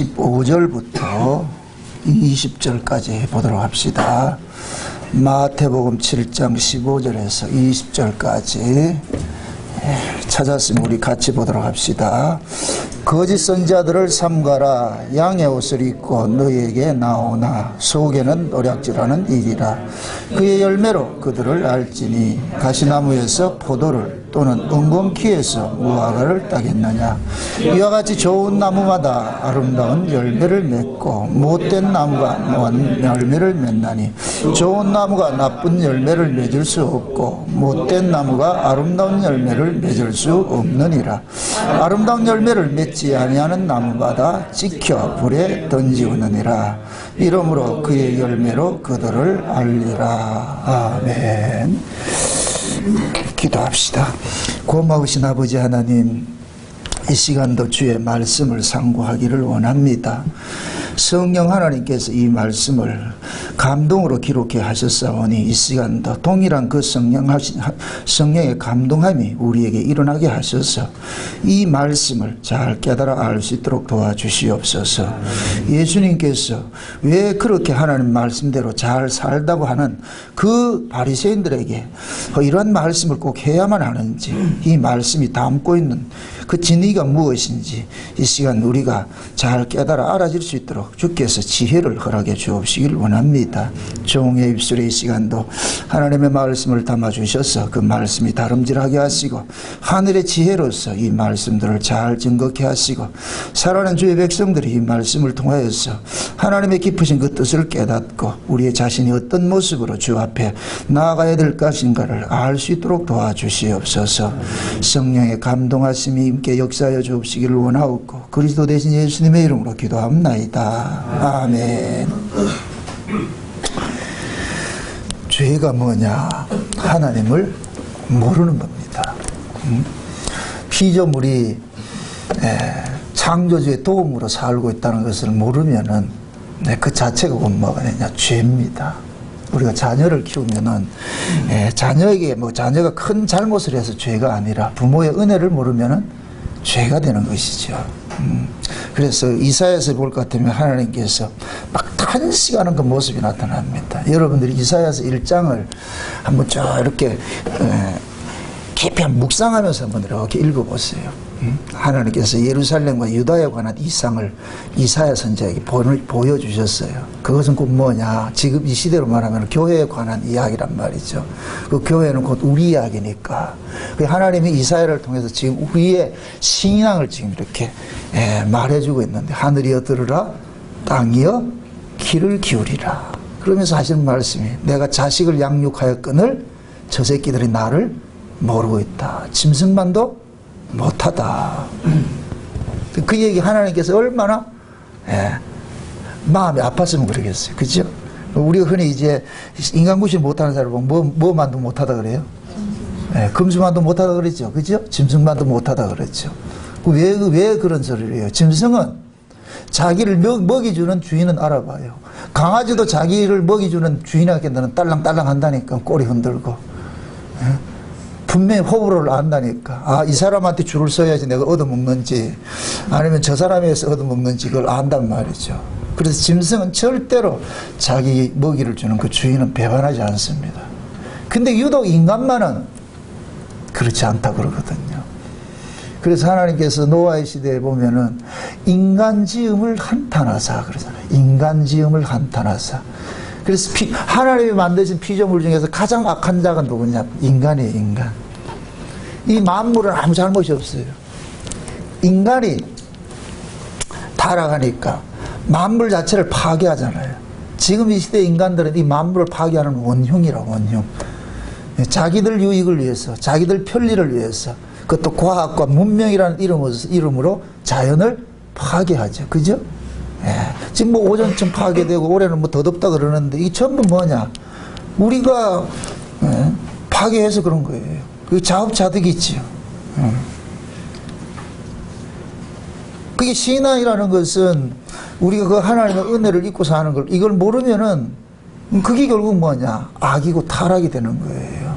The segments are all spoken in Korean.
15절부터 20절까지 보도록 합시다. 마태복음 7장 15절에서 20절까지 찾았으면 우리 같이 보도록 합시다. 거짓 선지자들을 삼가라. 양의 옷을 입고 너희에게 나오나 속에는 노략질하는 일이라. 그의 열매로 그들을 알지니 가시나무에서 포도를 또는 은공키에서 무화과를 따겠느냐. 이와 같이 좋은 나무마다 아름다운 열매를 맺고 못된 나무가 못한 열매를 맺나니 좋은 나무가 나쁜 열매를 맺을 수 없고 못된 나무가 아름다운 열매를 맺을 수 없느니라. 아름다운 열매를 맺지 아니하는 나무마다 찍혀 불에 던지우느니라. 이러므로 그의 열매로 그들을 알리라. 아멘. 기도합시다. 고마우신 아버지 하나님, 이 시간도 주의 말씀을 상고하기를 원합니다. 성령 하나님께서 이 말씀을 감동으로 기록해 하셨사오니 이 시간도 동일한 그 성령의 감동함이 우리에게 일어나게 하셔서 이 말씀을 잘 깨달아 알 수 있도록 도와주시옵소서. 예수님께서 왜 그렇게 하나님 말씀대로 잘 살다고 하는 그 바리새인들에게 이러한 말씀을 꼭 해야만 하는지, 이 말씀이 담고 있는 그 진리가 무엇인지 이 시간 우리가 잘 깨달아 알아질 수 있도록 주께서 지혜를 허락해 주옵시길 원합니다. 종의 입술에 이 시간도 하나님의 말씀을 담아주셔서 그 말씀이 다름질하게 하시고 하늘의 지혜로서 이 말씀들을 잘 증거케 하시고 살아난 주의 백성들이 이 말씀을 통하여서 하나님의 깊으신 그 뜻을 깨닫고 우리의 자신이 어떤 모습으로 주 앞에 나아가야 될 것인가를 알 수 있도록 도와주시옵소서. 성령의 감동하심이 임께 역사하여 주옵시기를 원하옵고 그리스도 대신 예수님의 이름으로 기도합나이다. 아멘. 죄가 뭐냐? 하나님을 모르는 겁니다. 피조물이 창조주의 도움으로 살고 있다는 것을 모르면은 그 자체가 뭐가 되냐? 죄입니다. 우리가 자녀를 키우면은 자녀에게 자녀가 큰 잘못을 해서 죄가 아니라 부모의 은혜를 모르면은 죄가 되는 것이죠. 그래서 이사야서 볼 것 같으면 하나님께서 막 탄식하는 그 모습이 나타납니다. 여러분들이 이사야서 1장을 한번 쭉 이렇게 깊이 묵상하면서 한번 이렇게 읽어보세요. 하나님께서 예루살렘과 유다에 관한 이상을 이사야 선지자에게 보여주셨어요. 그것은 곧 뭐냐? 지금 이 시대로 말하면 교회에 관한 이야기란 말이죠. 그 교회는 곧 우리 이야기니까. 하나님이 이사야를 통해서 지금 우리의 신앙을 지금 이렇게 말해주고 있는데, 하늘이여 들으라, 땅이여 귀를 기울이라. 그러면서 하시는 말씀이, 내가 자식을 양육하였거늘 저 새끼들이 나를 모르고 있다. 짐승만도 못하다. 그 얘기 하나님께서 얼마나 마음이 아팠으면 그러겠어요. 그죠? 우리가 흔히 이제 인간구실 못하는 사람을 보면 뭐만도 못하다 그래요? 금수만도 못하다 그랬죠. 그죠? 짐승만도 못하다 그랬죠. 왜 그런 소리를 해요? 짐승은 자기를 먹이주는 주인은 알아봐요. 강아지도 자기를 먹이주는 주인에게 딸랑딸랑 한다니까. 꼬리 흔들고. 분명히 호불호를 안다니까. 아, 이 사람한테 줄을 서야지 내가 얻어먹는지 아니면 저 사람에서 얻어먹는지 그걸 안단 말이죠. 그래서 짐승은 절대로 자기 먹이를 주는 그 주인은 배반하지 않습니다. 근데 유독 인간만은 그렇지 않다 그러거든요. 그래서 하나님께서 노아의 시대에 보면은 인간지음을 한탄하사 그러잖아요. 인간지음을 한탄하사. 그래서 하나님이 만드신 피조물 중에서 가장 악한 자가 누구냐? 인간이에요, 인간. 이 만물은 아무 잘못이 없어요. 인간이 타락하니까 만물 자체를 파괴하잖아요. 지금 이 시대 인간들은 이 만물을 파괴하는 원흉이라, 원흉. 자기들 유익을 위해서, 자기들 편리를 위해서, 그것도 과학과 문명이라는 이름으로 자연을 파괴하죠. 그죠? 지금 오전쯤 파괴되고 올해는 더 덥다 그러는데 이 전부 뭐냐? 우리가 파괴해서 그런 거예요. 그 자업자득이지요. 그게 신앙이라는 것은 우리가 그 하나님의 은혜를 잊고 사는 걸, 이걸 모르면은 그게 결국 뭐냐? 악이고 타락이 되는 거예요.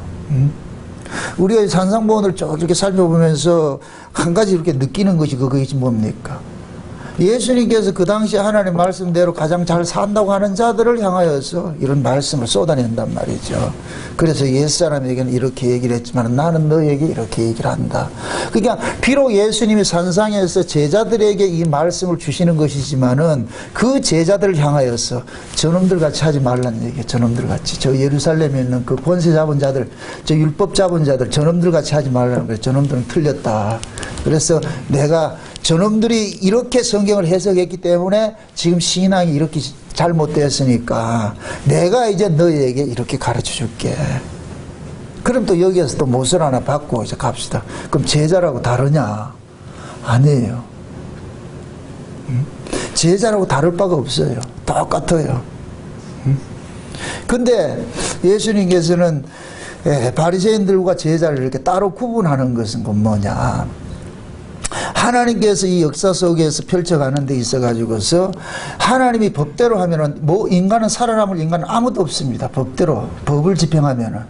우리가 산상보원을 쭉 이렇게 살펴보면서 한 가지 이렇게 느끼는 것이 그것이 뭡니까? 예수님께서 그 당시 하나님 말씀대로 가장 잘 산다고 하는 자들을 향하여서 이런 말씀을 쏟아낸단 말이죠. 그래서 옛사람에게는 이렇게 얘기를 했지만 나는 너에게 이렇게 얘기를 한다. 그러니까 비록 예수님이 산상에서 제자들에게 이 말씀을 주시는 것이지만은 그 제자들을 향하여서 저놈들 같이 하지 말라는 얘기예요. 저놈들 같이. 저 예루살렘에 있는 그 권세 잡은 자들, 저 율법 잡은 자들, 저놈들 같이 하지 말라는 거예요. 저놈들은 틀렸다. 그래서 내가 저놈들이 이렇게 성경을 해석했기 때문에 지금 신앙이 이렇게 잘못되었으니까 내가 이제 너희에게 이렇게 가르쳐 줄게. 그럼 또 여기에서 또 못을 하나 받고 이제 갑시다. 그럼 제자라고 다르냐? 아니에요. 제자라고 다를 바가 없어요. 똑같아요. 근데 예수님께서는 바리새인들과 제자를 이렇게 따로 구분하는 것은 뭐냐? 하나님께서 이 역사 속에서 펼쳐가는 데 있어 가지고서 하나님이 법대로 하면은 뭐 인간은 살아남을 인간은 아무도 없습니다. 법대로 법을 집행하면은.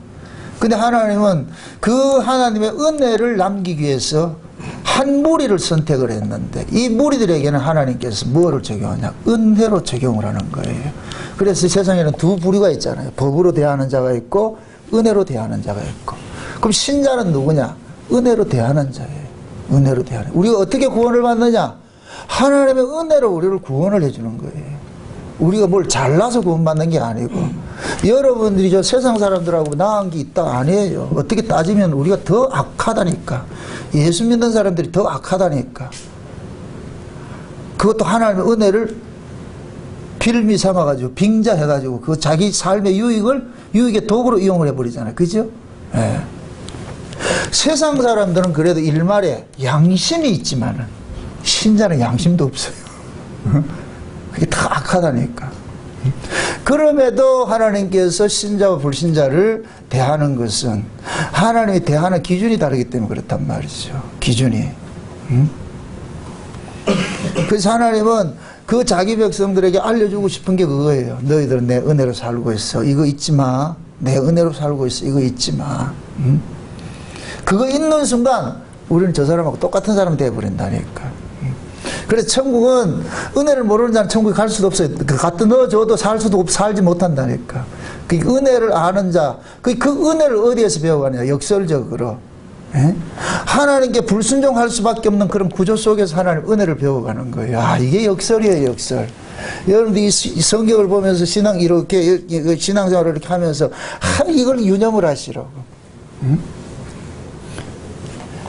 근데 하나님은 그 하나님의 은혜를 남기기 위해서 한 무리를 선택을 했는데 이 무리들에게는 하나님께서 뭐를 적용하냐? 은혜로 적용을 하는 거예요. 그래서 세상에는 두 부류가 있잖아요. 법으로 대하는 자가 있고 은혜로 대하는 자가 있고. 그럼 신자는 누구냐? 은혜로 대하는 자예요. 은혜로 대하는. 우리가 어떻게 구원을 받느냐? 하나님의 은혜로 우리를 구원을 해주는 거예요. 우리가 뭘 잘나서 구원받는 게 아니고 여러분들이 저 세상 사람들하고 나은 게 있다 아니에요. 어떻게 따지면 우리가 더 악하다니까. 예수 믿는 사람들이 더 악하다니까. 그것도 하나님의 은혜를 빌미 삼아가지고 빙자해가지고 그 자기 삶의 유익의 도구로 이용을 해버리잖아요. 그죠? 예. 세상 사람들은 그래도 일말에 양심이 있지만은 신자는 양심도 없어요. 그게 다 악하다니까. 그럼에도 하나님께서 신자와 불신자를 대하는 것은 하나님이 대하는 기준이 다르기 때문에 그렇단 말이죠. 기준이. 그래서 하나님은 그 자기 백성들에게 알려주고 싶은 게 그거예요. 너희들은 내 은혜로 살고 있어. 이거 잊지 마. 내 은혜로 살고 있어. 이거 잊지 마. 그거 잊는 순간 우리는 저 사람하고 똑같은 사람 되어버린다니까. 그래서 천국은 은혜를 모르는 자는 천국에 갈 수도 없어요. 갖다 넣어줘도 살 수도 없고 살지 못한다니까. 그 은혜를 아는 자, 그 은혜를 어디에서 배워가냐? 역설적으로. 예? 하나님께 불순종할 수밖에 없는 그런 구조 속에서 하나님 은혜를 배워가는 거예요. 아, 이게 역설이에요, 역설. 여러분들이 이 성경을 보면서 신앙생활을 이렇게 하면서 이걸 유념을 하시라고.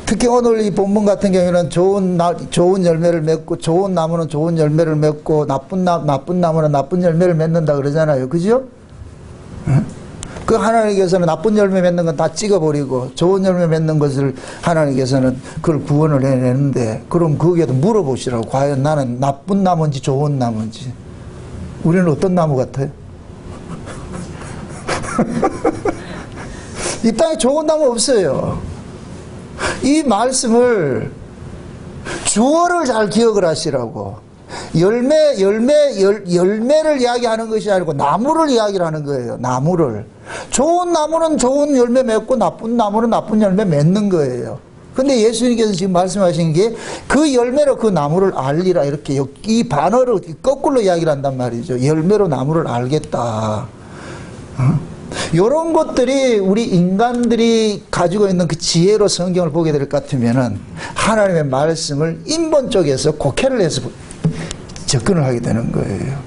특히 오늘 이 본문 같은 경우에는 좋은 열매를 맺고 좋은 나무는 좋은 열매를 맺고 나쁜 나무는 나쁜 열매를 맺는다 그러잖아요. 그죠? 그 하나님께서는 나쁜 열매 맺는 건 다 찍어버리고 좋은 열매 맺는 것을 하나님께서는 그걸 구원을 해내는데 그럼 거기에도 물어보시라고. 과연 나는 나쁜 나무인지 좋은 나무인지. 우리는 어떤 나무 같아요? 이 땅에 좋은 나무 없어요. 이 말씀을 주어를 잘 기억을 하시라고. 열매를 이야기하는 것이 아니고 나무를 이야기를 하는 거예요. 나무를. 좋은 나무는 좋은 열매 맺고 나쁜 나무는 나쁜 열매 맺는 거예요. 근데 예수님께서 지금 말씀하신 게 그 열매로 그 나무를 알리라 이렇게 이 반어를 거꾸로 이야기를 한단 말이죠. 열매로 나무를 알겠다. 이런 것들이 우리 인간들이 가지고 있는 그 지혜로 성경을 보게 될 것 같으면은 하나님의 말씀을 인본 쪽에서 곡해를 해서 접근을 하게 되는 거예요.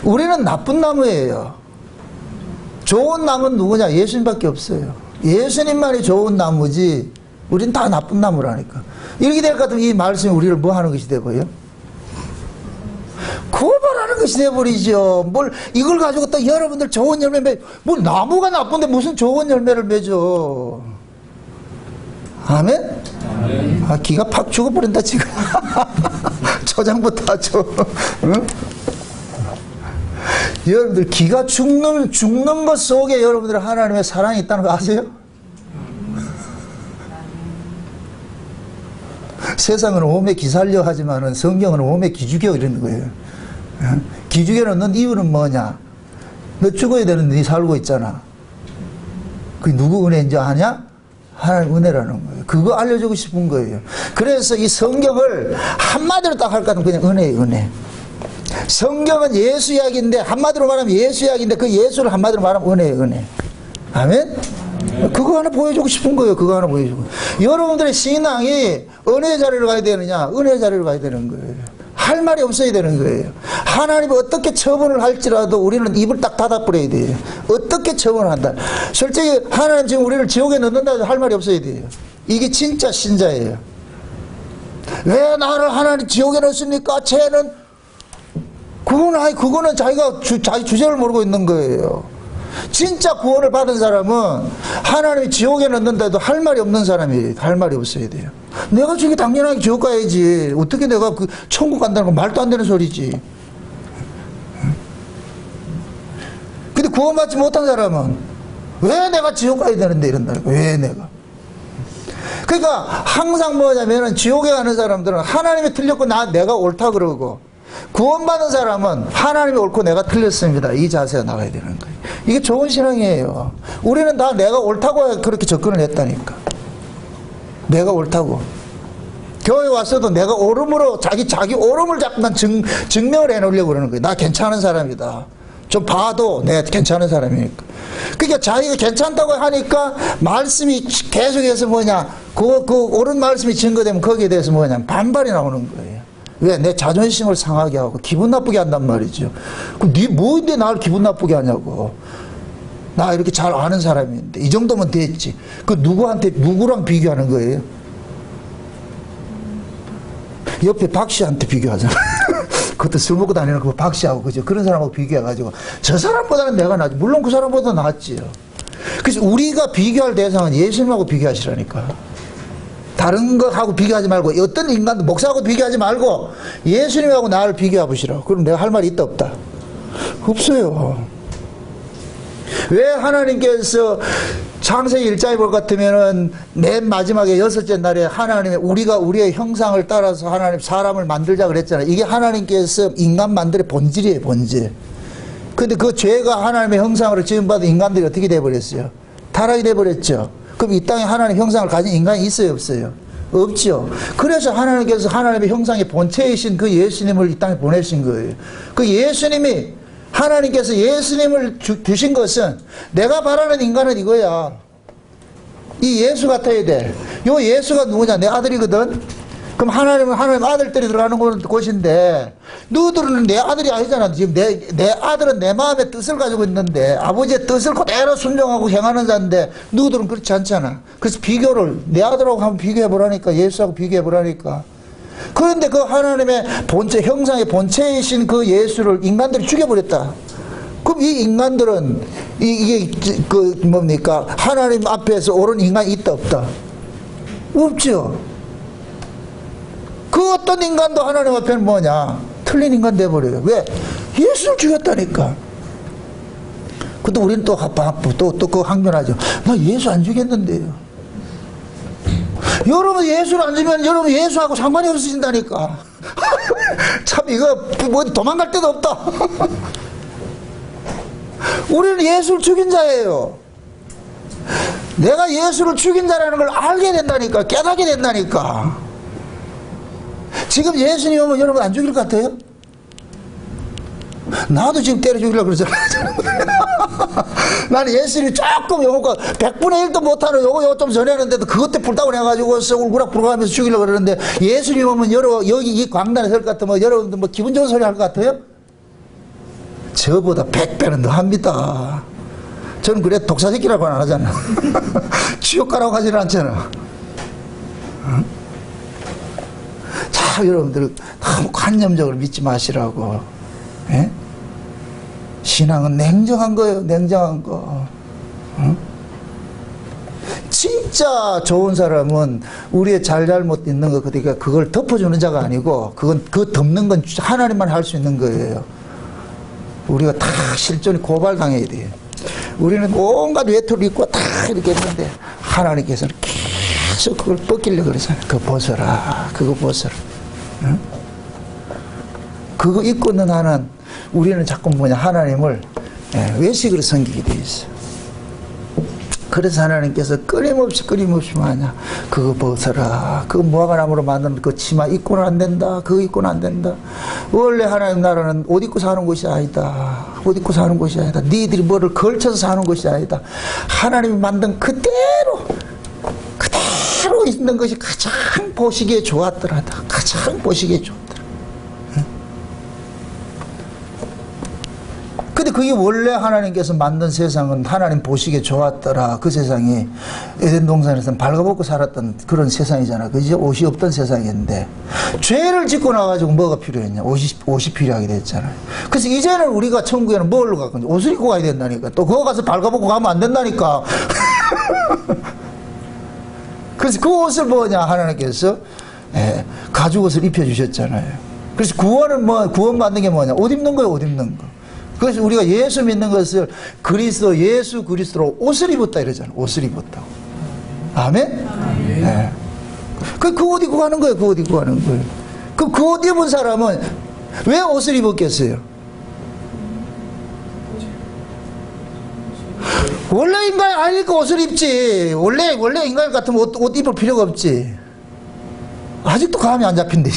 우리는 나쁜 나무예요. 좋은 나무는 누구냐? 예수님밖에 없어요. 예수님만이 좋은 나무지 우린 다 나쁜 나무라니까. 이렇게 될 것 같으면 이 말씀이 우리를 뭐 하는 것이 되고요? 구원하는 것이 되어버리죠. 이걸 가지고 또 여러분들 좋은 열매 나무가 나쁜데 무슨 좋은 열매를 맺어. 아멘? 아, 기가 팍 죽어버린다, 지금. 초장부터 하죠. 응? 여러분들, 기가 죽는 것 속에 여러분들 하나님의 사랑이 있다는 거 아세요? 세상은 오매 기살려 하지만은 성경은 오매 기죽여 이러는 거예요. 기죽여 놓는 이유는 뭐냐? 너 죽어야 되는데 네 살고 있잖아. 그게 누구 은혜인지 아냐? 하나님 은혜라는 거예요. 그거 알려주고 싶은 거예요. 그래서 이 성경을 한마디로 딱 할까 하면 그냥 은혜예요, 은혜. 성경은 예수 이야기인데, 한마디로 말하면 예수 이야기인데, 그 예수를 한마디로 말하면 은혜예요, 은혜. 아멘? 그거 하나 보여주고 싶은 거예요. 그거 하나 보여주고. 여러분들의 신앙이 은혜의 자리를 가야 되느냐? 은혜의 자리를 가야 되는 거예요. 할 말이 없어야 되는 거예요. 하나님이 어떻게 처분을 할지라도 우리는 입을 딱 닫아버려야 돼요. 어떻게 처분을 한다. 솔직히 하나님 지금 우리를 지옥에 넣는다 해도 할 말이 없어야 돼요. 이게 진짜 신자예요. 왜 나를 하나님 지옥에 넣습니까? 쟤는 그거는 자기가 자기 주제를 모르고 있는 거예요. 진짜 구원을 받은 사람은 하나님이 지옥에 넣는다 해도 할 말이 없는 사람이에요. 할 말이 없어야 돼요. 내가 저기 당연하게 지옥 가야지. 어떻게 내가 그 천국 간다는 건 말도 안 되는 소리지. 근데 구원받지 못한 사람은 왜 내가 지옥 가야 되는데 이런다. 왜 내가. 그러니까 항상 뭐냐면은 지옥에 가는 사람들은 하나님이 틀렸고 내가 옳다 그러고, 구원받은 사람은 하나님이 옳고 내가 틀렸습니다. 이 자세가 나가야 되는 거예요. 이게 좋은 신앙이에요. 우리는 다 내가 옳다고 그렇게 접근을 했다니까. 내가 옳다고. 교회 왔어도 내가 옳음으로 자기 옳음을 자꾸만 증명을 해놓으려고 그러는 거예요. 나 괜찮은 사람이다. 좀 봐도 내가 괜찮은 사람이니까. 그러니까 자기가 괜찮다고 하니까 말씀이 계속해서 뭐냐, 그 옳은 말씀이 증거되면 거기에 대해서 뭐냐, 반발이 나오는 거예요. 왜? 내 자존심을 상하게 하고 기분 나쁘게 한단 말이죠. 네 뭐인데 나를 기분 나쁘게 하냐고. 나 이렇게 잘 아는 사람인데 이 정도면 됐지. 그 누구랑 비교하는 거예요? 옆에 박씨한테 비교하잖아. 그것도 술 먹고 다니는 그 박씨하고, 그죠? 그런 사람하고 비교해가지고 저 사람보다는 내가 낫지. 물론 그 사람보다 낫지요. 그래서 우리가 비교할 대상은 예수님하고 비교하시라니까. 다른 거하고 비교하지 말고, 어떤 인간도 목사하고 비교하지 말고 예수님하고 나를 비교해 보시라고. 그럼 내가 할 말이 있다 없다? 없어요. 왜 하나님께서 창세기 1장에 볼 것 같으면은 맨 마지막에 6째 날에 하나님의 우리가 우리의 형상을 따라서 하나님 사람을 만들자 그랬잖아요. 이게 하나님께서 인간 만들의 본질이에요, 본질. 근데 그 죄가 하나님의 형상으로 지음받은 인간들이 어떻게 돼버렸어요? 타락이 돼버렸죠. 그럼 이 땅에 하나님의 형상을 가진 인간이 있어요, 없어요? 없죠. 그래서 하나님께서 하나님의 형상의 본체이신 그 예수님을 이 땅에 보내신 거예요. 그 예수님이, 하나님께서 예수님을 주신 것은 내가 바라는 인간은 이거야. 이 예수 같아야 돼. 요 예수가 누구냐? 내 아들이거든. 그럼 하나님은 하나님 아들들이 들어가는 곳인데, 너희들은 내 아들이 아니잖아. 지금 내 아들은 내 마음의 뜻을 가지고 있는데, 아버지의 뜻을 그대로 순종하고 행하는 자인데, 너희들은 그렇지 않잖아. 그래서 비교를 내 아들하고 한번 비교해보라니까. 예수하고 비교해보라니까. 그런데 그 하나님의 본체, 형상의 본체이신 그 예수를 인간들이 죽여버렸다. 그럼 이 인간들은 이게 그 뭡니까? 하나님 앞에서 옳은 인간이 있다 없다? 없죠. 그 어떤 인간도 하나님 앞에는 뭐냐? 틀린 인간 돼버려요. 왜? 예수를 죽였다니까. 근데 우리는 또 그 항변하죠. 나 예수 안 죽였는데요. 여러분 예수를 안 주면 여러분 예수하고 상관이 없으신다니까. 참 이거 뭐 도망갈 데도 없다. 우리는 예수를 죽인 자예요. 내가 예수를 죽인 자라는 걸 알게 된다니까. 깨닫게 된다니까. 지금 예수님 오면 여러분 안 죽일 것 같아요? 나도 지금 때려 죽이려고 그러잖아. 나는 예수님이 조금 요거 100분의 1도 못하는 요거 좀 전했는데도 그것 때 불다고 해가지고 울고락 불고하면서 죽이려고 그러는데, 예수님 오면 여기 이 광단에 설 것 같으면 여러분들 뭐 기분 좋은 소리 할 것 같아요? 저보다 100배는 더 합니다. 저는 그래 독사새끼라고 안 하잖아. 지옥 가라고 하지는 않잖아. 응? 자, 여러분들 너무 관념적으로 믿지 마시라고. 예? 신앙은 냉정한 거예요. 냉정한 거. 응? 진짜 좋은 사람은 우리의 잘잘못 있는 거, 그러니까 그걸 덮어주는 자가 아니고, 그건 그 덮는 건 하나님만 할 수 있는 거예요. 우리가 다 실존이 고발당해야 돼요. 우리는 온갖 외투를 입고 다 이렇게 했는데 하나님께서는 계속 그걸 벗기려고 그러잖아요. 그거 벗어라. 그거 벗어라. 응? 그거 입고 있는 한은 우리는 자꾸 뭐냐, 하나님을 외식으로 섬기게 돼 있어요. 그래서 하나님께서 끊임없이 뭐하냐, 그거 벗어라. 그거 무화과나무로 만든 그 치마 입고는 안 된다. 그거 입고는 안 된다. 원래 하나님 나라는 옷 입고 사는 곳이 아니다. 옷 입고 사는 곳이 아니다. 니들이 뭐를 걸쳐서 사는 것이 아니다. 하나님이 만든 그대로 있는 것이 가장 보시기에 좋았더라다. 가장 보시기에 좋더라. 근데 그게 원래 하나님께서 만든 세상은 하나님 보시기에 좋았더라. 그 세상이 에덴 동산에서는 발가벗고 살았던 그런 세상이잖아. 그죠? 옷이 없던 세상인데 죄를 짓고 나가지고 뭐가 필요했냐? 옷이 필요하게 됐잖아요. 그래서 이제는 우리가 천국에는 뭘로 갈 건지 옷을 입고 가야 된다니까. 또 그거 가서 발가벗고 가면 안 된다니까. 그래서 그 옷을 뭐냐? 하나님께서 가죽옷을 입혀주셨잖아요. 그래서 구원받는 게 뭐냐? 옷 입는 거예요. 옷 입는 거. 그래서 우리가 예수 믿는 것을 예수 그리스도로 옷을 입었다 이러잖아. 옷을 입었다고. 아멘? 네. 그 옷 입고 가는 거예요. 그 옷 입고 가는 거예요. 그 옷 입은 사람은 왜 옷을 입었겠어요? 원래 인간이 아니니까 옷을 입지. 원래 인간 같으면 옷 입을 필요가 없지. 아직도 감이 안 잡힌대요.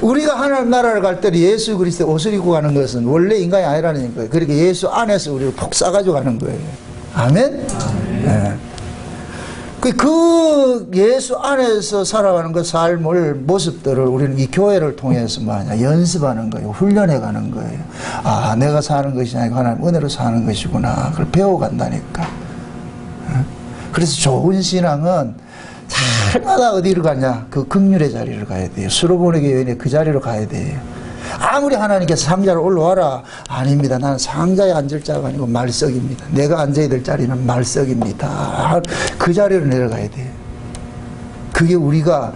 우리가 하나님 나라를 갈 때 예수 그리스도 옷을 입고 가는 것은 원래 인간이 아니라는 거예요. 그러니까 예수 안에서 우리를 푹 싸가지고 가는 거예요. 아멘? 네. 그 예수 안에서 살아가는 그 삶을, 모습들을 우리는 이 교회를 통해서 연습하는 거예요. 훈련해 가는 거예요. 아, 내가 사는 것이 아니고 하나님 은혜로 사는 것이구나. 그걸 배워간다니까. 그래서 좋은 신앙은 날마다 어디를 가냐? 그 긍휼의 자리를 가야 돼요. 수로보내기 여인의 그 자리로 가야 돼요. 아무리 하나님께서 상자로 올라와라. 아닙니다. 나는 상자에 앉을 자가 아니고 말석입니다. 내가 앉아야 될 자리는 말석입니다. 그 자리로 내려가야 돼요. 그게 우리가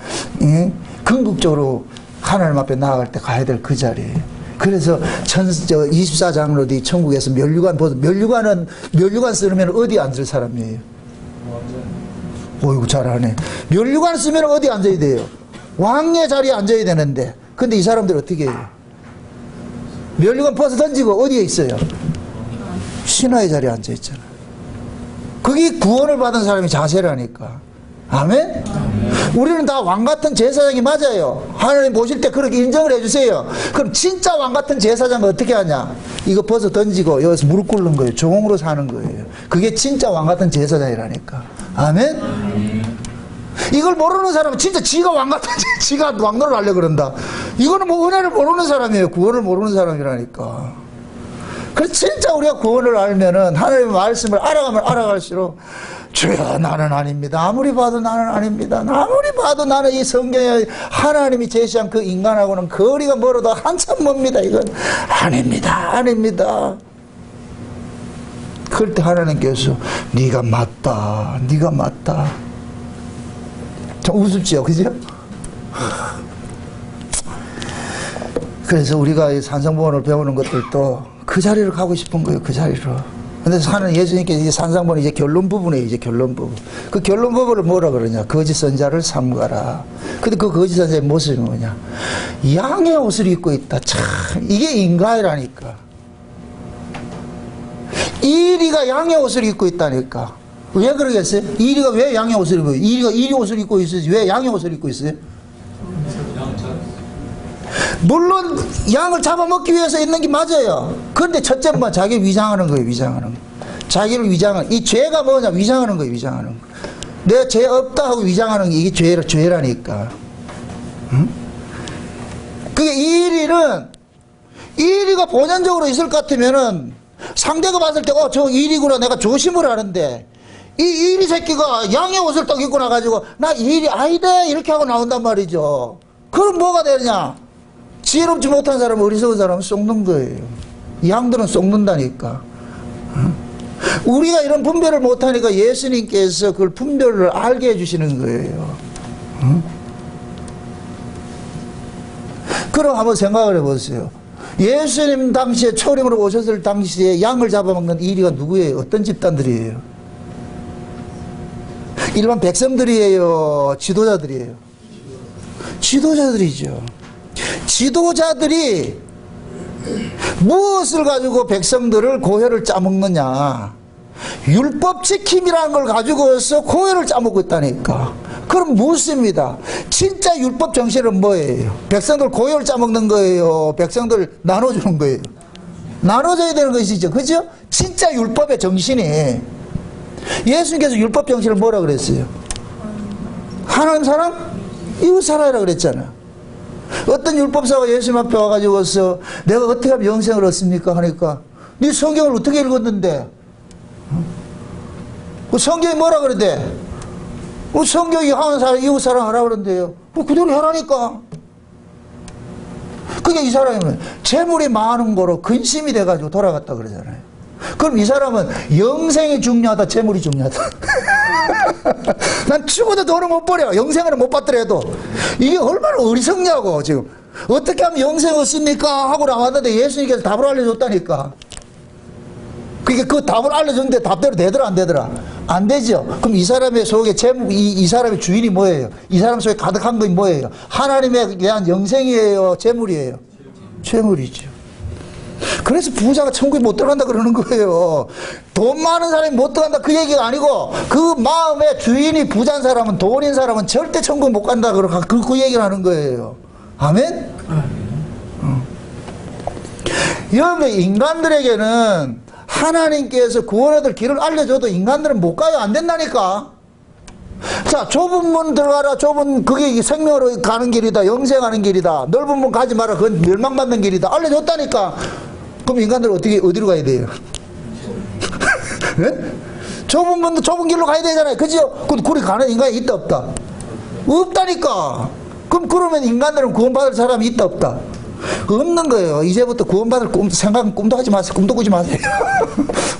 궁극적으로 하나님 앞에 나아갈 때 가야 될 그 자리예요. 그래서 24장로 뒤 천국에서 멸류관 쓰면 어디 앉을 사람이에요? 어이구 잘하네. 멸류관 쓰면 어디 앉아야 돼요? 왕의 자리에 앉아야 되는데, 근데 이 사람들 어떻게 해요? 멸류관 벗어 던지고 어디에 있어요? 신하의 자리에 앉아 있잖아. 그게 구원을 받은 사람의 자세라니까. 아멘? 우리는 다 왕같은 제사장이 맞아요. 하나님 보실 때 그렇게 인정을 해주세요. 그럼 진짜 왕같은 제사장은 어떻게 하냐? 이거 벗어 던지고 여기서 무릎 꿇는 거예요. 종으로 사는 거예요. 그게 진짜 왕같은 제사장이라니까. 아멘? 이걸 모르는 사람은 진짜 지가 왕노를 하려고 그런다. 이거는 은혜를 모르는 사람이에요. 구원을 모르는 사람이라니까. 그래서 진짜 우리가 구원을 알면은 하나님의 말씀을 알아가면 알아갈수록 주여 나는 아닙니다. 아무리 봐도 나는 아닙니다. 아무리 봐도 나는 이 성경에 하나님이 제시한 그 인간하고는 거리가 멀어도 한참 멉니다. 이건 아닙니다. 그럴 때 하나님께서 네가 맞다. 좀 우습지요, 그죠? 그래서 우리가 산상보원을 배우는 것들도 그 자리를 가고 싶은 거예요. 그 자리로. 근데 예수님께서 이제 산상보는 이제 결론 부분이에요. 이제 결론 부분. 그 결론 부분을 뭐라 그러냐? 거짓 선자를 삼가라. 근데 그 거짓 선자의 모습이 뭐냐? 양의 옷을 입고 있다. 참, 이게 인간이라니까. 이리가 양의 옷을 입고 있다니까. 왜 그러겠어요? 이리가 왜 양의 옷을 입어요? 이리가 이리 옷을 입고 있어야지 왜 양의 옷을 입고 있어요? 물론 양을 잡아먹기 위해서 있는 게 맞아요. 그런데 첫째 뭐 자기 위장하는 거예요. 자기를 위장하는. 이 죄가 뭐냐? 위장하는 거예요. 내가 죄 없다 하고 위장하는 게 이게 죄라니까. 응? 그게 이리가 본연적으로 있을 것 같으면은 상대가 봤을 때 저 이리구나 내가 조심을 하는데 이 이리 새끼가 양의 옷을 딱 입고 나가지고 나 이리 아니다 이렇게 하고 나온단 말이죠. 그럼 뭐가 되느냐? 지혜롭지 못한 사람은 어리석은 사람은 썩는 거예요. 양들은 썩는다니까. 우리가 이런 분별을 못하니까 예수님께서 그걸 분별을 알게 해주시는 거예요. 그럼 한번 생각을 해보세요. 예수님 당시에 초림으로 오셨을 당시에 양을 잡아먹는 이리가 누구예요? 어떤 집단들이에요? 일반 백성들이에요? 지도자들이에요? 지도자들이죠. 지도자들이 무엇을 가지고 백성들을 고혈을 짜먹느냐? 율법 지킴이라는 걸 가지고서 고혈을 짜먹고 있다니까. 그럼 묻습니다. 진짜 율법 정신은 뭐예요? 백성들 고혈 짜먹는 거예요? 백성들 나눠주는 거예요? 나눠줘야 되는 것이죠. 그죠? 진짜 율법의 정신이, 예수님께서 율법 정신을 뭐라 그랬어요? 하나님 사랑, 이웃 사랑이라 그랬잖아. 어떤 율법사가 예수님 앞에 와가지고서 내가 어떻게 하면 영생을 얻습니까? 하니까 네 성경을 어떻게 읽었는데? 그 성경이 뭐라 그러대? 성경이 하나님 사랑, 이웃 사랑하라 그런데요. 그대로 하라니까. 그게 이 사람이 재물이 많은 거로 근심이 돼가지고 돌아갔다 그러잖아요. 그럼 이 사람은 영생이 중요하다, 재물이 중요하다? 난 죽어도 돈을 못 버려. 영생을 못 받더라도. 이게 얼마나 어리석냐고. 지금 어떻게 하면 영생을 얻습니까? 하고 나왔는데 예수님께서 답을 알려줬다니까. 그게 그 답을 알려줬는데 답대로 되더라 안 되더라? 안 되죠. 그럼 이 사람의 속에 이 사람의 주인이 뭐예요? 이 사람 속에 가득한 것이 뭐예요? 하나님에 대한 영생이에요? 재물이에요? 재물이죠. 그래서 부자가 천국에 못 들어간다 그러는 거예요. 돈 많은 사람이 못 들어간다 그 얘기가 아니고, 그 마음의 주인이 부자인 사람은, 돈인 사람은 절대 천국 못 간다 그 얘기를 하는 거예요. 아멘? 여러분, 인간들에게는 하나님께서 구원 얻을 길을 알려줘도 인간들은 못 가요. 안 된다니까. 자, 좁은 문 들어가라. 그게 생명으로 가는 길이다. 영생하는 길이다. 넓은 문 가지 마라. 그건 멸망받는 길이다. 알려줬다니까. 그럼 인간들은 어디로 가야 돼요? 네? 좁은 문도 좁은 길로 가야 되잖아요. 그죠? 그리 가는 인간이 있다 없다? 없다니까. 그러면 인간들은 구원받을 사람이 있다 없다? 없는 거예요. 이제부터 구원받을 생각은 꿈도 하지 마세요. 꿈도 꾸지 마세요.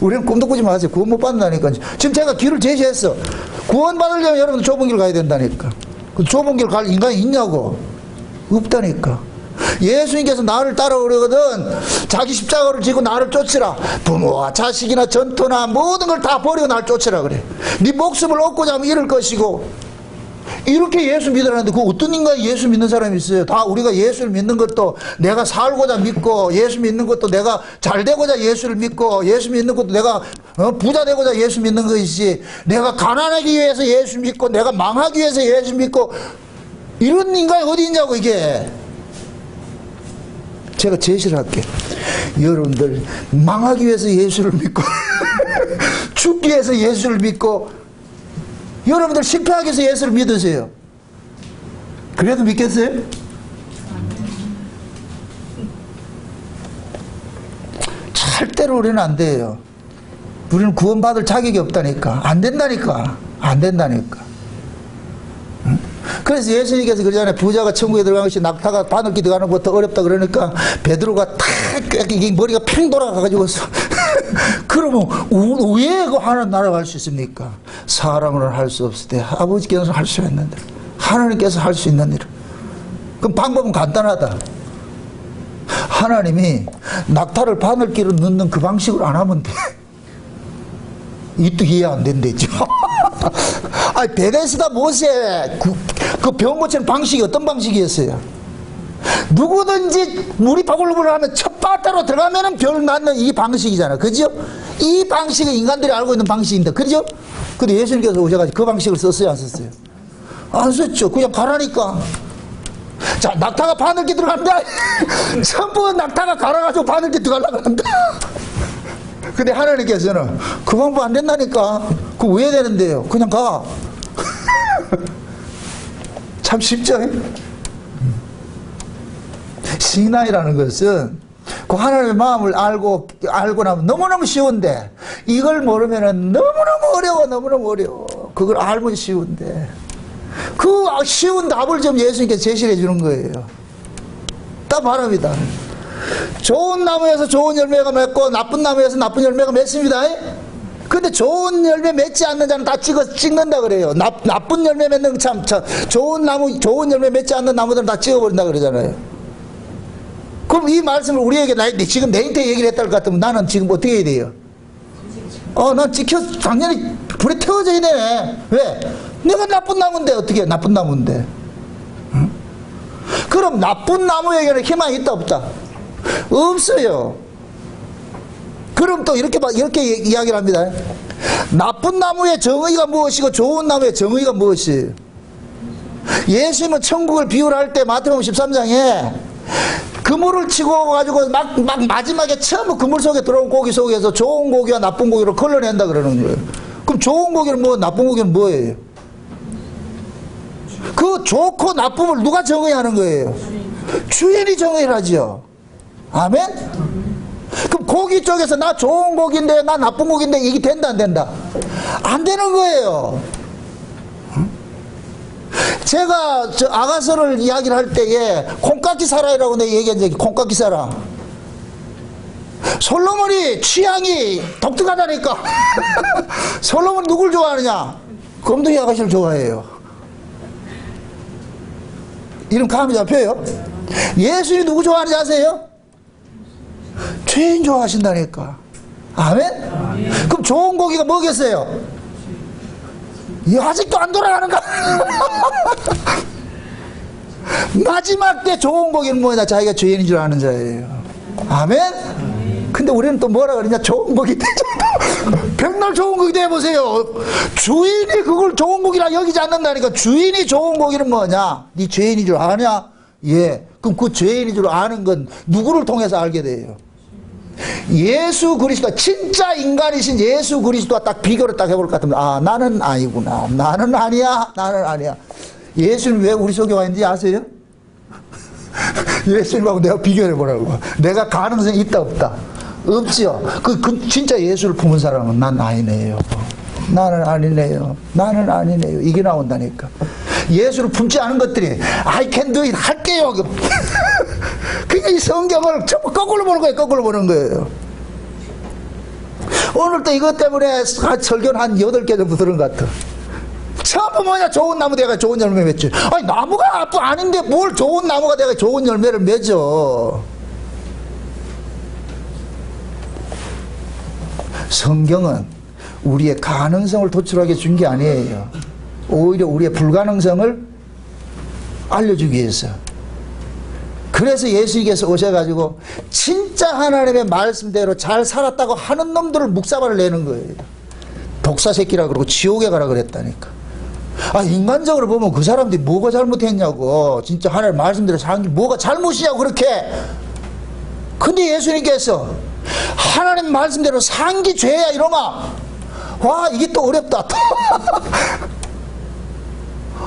우리는 꿈도 꾸지 마세요. 구원 못 받는다니까. 지금 제가 길을 제시했어. 구원받으려면 여러분 좁은 길 가야 된다니까. 그 좁은 길 갈 인간이 있냐고. 없다니까. 예수님께서 나를 따라오려거든 자기 십자가를 지고 나를 쫓으라. 부모와 자식이나 전토나 모든 걸 다 버리고 나를 쫓으라 그래. 네 목숨을 얻고자 하면 잃을 것이고. 이렇게 예수 믿으라는데 그 어떤 인간이 예수 믿는 사람이 있어요? 다 우리가 예수를 믿는 것도 내가 살고자 믿고, 예수 믿는 것도 내가 잘 되고자 예수를 믿고, 예수 믿는 것도 내가 부자 되고자 예수 믿는 것이지, 내가 가난하기 위해서 예수 믿고, 내가 망하기 위해서 예수 믿고, 이런 인간이 어디 있냐고. 이게 제가 제시를 할게. 여러분들 망하기 위해서 예수를 믿고 죽기 위해서 예수를 믿고, 여러분들 실패하기 위해서 예수를 믿으세요. 그래도 믿겠어요? 절대로 우리는 안 돼요. 우리는 구원받을 자격이 없다니까. 안 된다니까. 안 된다니까. 응? 그래서 예수님께서 그러잖아요. 부자가 천국에 들어가는 것이 낙타가 바늘기 들어가는 것보다 어렵다 그러니까 베드로가 탁 이게 머리가 팽 돌아가가지고서 그러면 왜 그 하나님 나라 갈 수 있습니까? 사람으로는 할 수 없을 때 아버지께서는 할 수 있는 일, 하나님께서 할 수 있는 일. 그럼 방법은 간단하다. 하나님이 낙타를 바늘기로 넣는 그 방식으로 안 하면 돼. 이또 이해 안 된대죠. 아니, 베데스다 모세 그 병 고치는 방식이 어떤 방식이었어요? 누구든지 물이 바글바글 하면 첫 바다로 들어가면은 병 낫는 이 방식이잖아. 그죠? 이 방식은 인간들이 알고 있는 방식인데, 그죠? 근데 예수님께서 오셔가지고 그 방식을 썼어요, 안 썼어요? 안 썼죠. 그냥 가라니까. 자, 낙타가 바늘기 들어간다. 전부 낙타가 갈아가지고 바늘기 들어가려고 한다. 근데 하나님께서는 그 방법 안 된다니까. 그거 왜 되는데요? 그냥 가. 참 쉽죠? 신앙이라는 것은 그 하나님의 마음을 알고 나면 너무너무 쉬운데, 이걸 모르면 너무너무 어려워. 그걸 알면 쉬운데, 그 쉬운 답을 좀 예수님께서 제시해 주는 거예요. 딱 말합니다. 좋은 나무에서 좋은 열매가 맺고 나쁜 나무에서 나쁜 열매가 맺습니다. 근데 좋은 열매 맺지 않는 자는 다 찍는다 그래요. 나쁜 열매 맺는 좋은 열매 맺지 않는 나무들은 다 찍어버린다 그러잖아요. 그럼 이 말씀을 우리에게 지금 내한테 얘기를 했다 할 것 같으면 나는 지금 어떻게 해야 돼요? 난 당연히 불에 태워져야 되네. 왜? 내가 나쁜 나무인데 어떻게 해? 나쁜 나무인데. 응? 그럼 나쁜 나무에게는 희망이 있다 없다? 없어요. 그럼 또 이렇게 이야기를 합니다. 나쁜 나무의 정의가 무엇이고 좋은 나무의 정의가 무엇이에요? 예수님은 천국을 비유할 때 마태복음 13장에 그물을 치고 가지고 막 마지막에 처음 그물 속에 들어온 고기 속에서 좋은 고기와 나쁜 고기를 걸러낸다 그러는 거예요. 그럼 좋은 고기는 뭐, 나쁜 고기는 뭐예요? 그 좋고 나쁨을 누가 정의하는 거예요? 주인이 정의를 하죠. 아멘? 그럼 고기 쪽에서 나 좋은 고기인데 나 나쁜 고기인데 이게 된다 안 된다? 안 되는 거예요. 제가 저 아가서를 이야기를 할 때에 콩깍지 사라이라고 내가 얘기한 적이 콩깍지 사라. 솔로몬이 취향이 독특하다니까. 솔로몬이 누굴 좋아하느냐? 검둥이 아가씨를 좋아해요. 이름 감이 잡혀요? 예수님이 누구 좋아하는지 아세요? 죄인 좋아하신다니까. 아멘? 그럼 좋은 고기가 뭐겠어요? 아직도 안 돌아가는가? 마지막 때 좋은 고기는 뭐냐? 자기가 죄인인 줄 아는 자예요. 아멘? 근데 우리는 또 뭐라 그러냐? 좋은 고기 되죠. 백날 좋은 고기 돼보세요. 주인이 그걸 좋은 고기라 여기지 않는다니까. 주인이 좋은 고기는 뭐냐? 네 죄인인 줄 아냐? 예. 그럼 그 죄인인 줄 아는 건 누구를 통해서 알게 돼요? 예수 그리스도, 진짜 인간이신 예수 그리스도와 딱 비교를 딱 해볼 것 같으면, 아, 나는 아니구나. 나는 아니야. 나는 아니야. 예수님 왜 우리 속에 와 있는지 아세요? 예수님하고 내가 비교해 보라고. 내가 가능성이 있다 없다? 없지요. 진짜 예수를 품은 사람은 난 아니네요. 나는 아니네요. 나는 아니네요. 이게 나온다니까. 예수를 품지 않은 것들이 I can do it 할게요. 그러니까 이 성경을 전부 거꾸로 보는 거예요. 거꾸로 보는 거예요. 오늘도 이것 때문에 설교는 한 8개 정도 들은 것 같아. 처음 뭐냐? 좋은 나무 내가 좋은 열매 맺지. 아니 나무가 아닌데 뭘 좋은 나무가 내가 좋은 열매를 맺어. 성경은 우리의 가능성을 도출하게 준 게 아니에요. 오히려 우리의 불가능성을 알려주기 위해서. 그래서 예수님께서 오셔가지고 진짜 하나님의 말씀대로 잘 살았다고 하는 놈들을 묵사발을 내는 거예요. 독사 새끼라 그러고 지옥에 가라 그랬다니까. 아, 인간적으로 보면 그 사람들이 뭐가 잘못했냐고. 진짜 하나님 말씀대로 산 게 뭐가 잘못이냐고 그렇게. 근데 예수님께서 하나님 말씀대로 산 게 죄야 이놈아. 와, 이게 또 어렵다.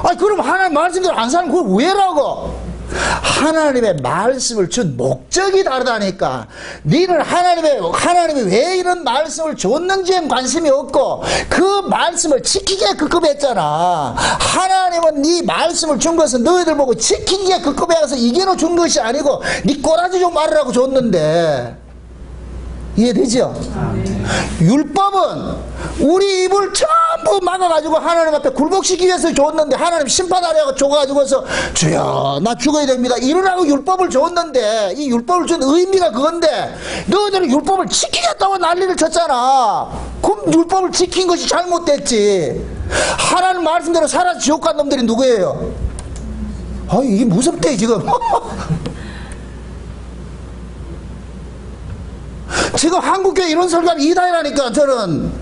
아니 그럼 하나님 말씀대로 안 사는 그걸 왜라고? 하나님의 말씀을 준 목적이 다르다니까. 너는 하나님이 왜 이런 말씀을 줬는지엔 관심이 없고 그 말씀을 지키기에 급급했잖아. 하나님은 네 말씀을 준 것은 너희들 보고 지키기에 급급해서 이겨로 준 것이 아니고 네 꼬라지 좀 말으라고 줬는데. 이해되죠? 율법은 우리 입을 전부 막아가지고 하나님 앞에 굴복시키기 위해서 줬는데 하나님 심판하려고 줘가지고서 주여 나 죽어야 됩니다 이러라고 율법을 줬는데 이 율법을 준 의미가 그건데 너희들은 율법을 지키겠다고 난리를 쳤잖아. 그럼 율법을 지킨 것이 잘못됐지. 하나님 말씀대로 살아 지옥 간 놈들이 누구예요? 아 이게 무섭대 지금. 지금 한국교회 이런 설교는 이단이라니까. 저는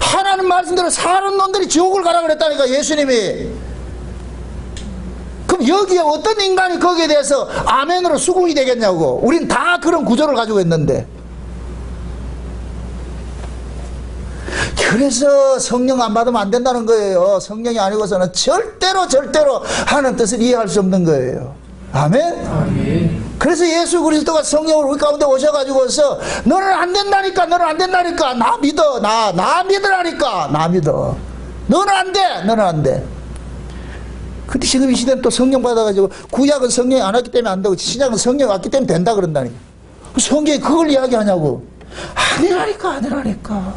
하나님 말씀대로 사는 놈들이 지옥을 가라 그랬다니까 예수님이. 그럼 여기에 어떤 인간이 거기에 대해서 아멘으로 수긍이 되겠냐고. 우린 다 그런 구조를 가지고 있는데. 그래서 성령 안 받으면 안 된다는 거예요. 성령이 아니고서는 절대로 하나님 뜻을 이해할 수 없는 거예요. 아멘? 아멘. 그래서 예수 그리스도가 성령으로 우리 가운데 오셔가지고서 너는 안 된다니까. 나 믿어. 나 믿으라니까. 나 믿어. 너는 안 돼. 근데 지금 이 시대는 또 성령 받아가지고 구약은 성령이 안 왔기 때문에 안 되고 신약은 성령이 왔기 때문에 된다 그런다니까. 성경이 그걸 이야기하냐고. 아니라니까.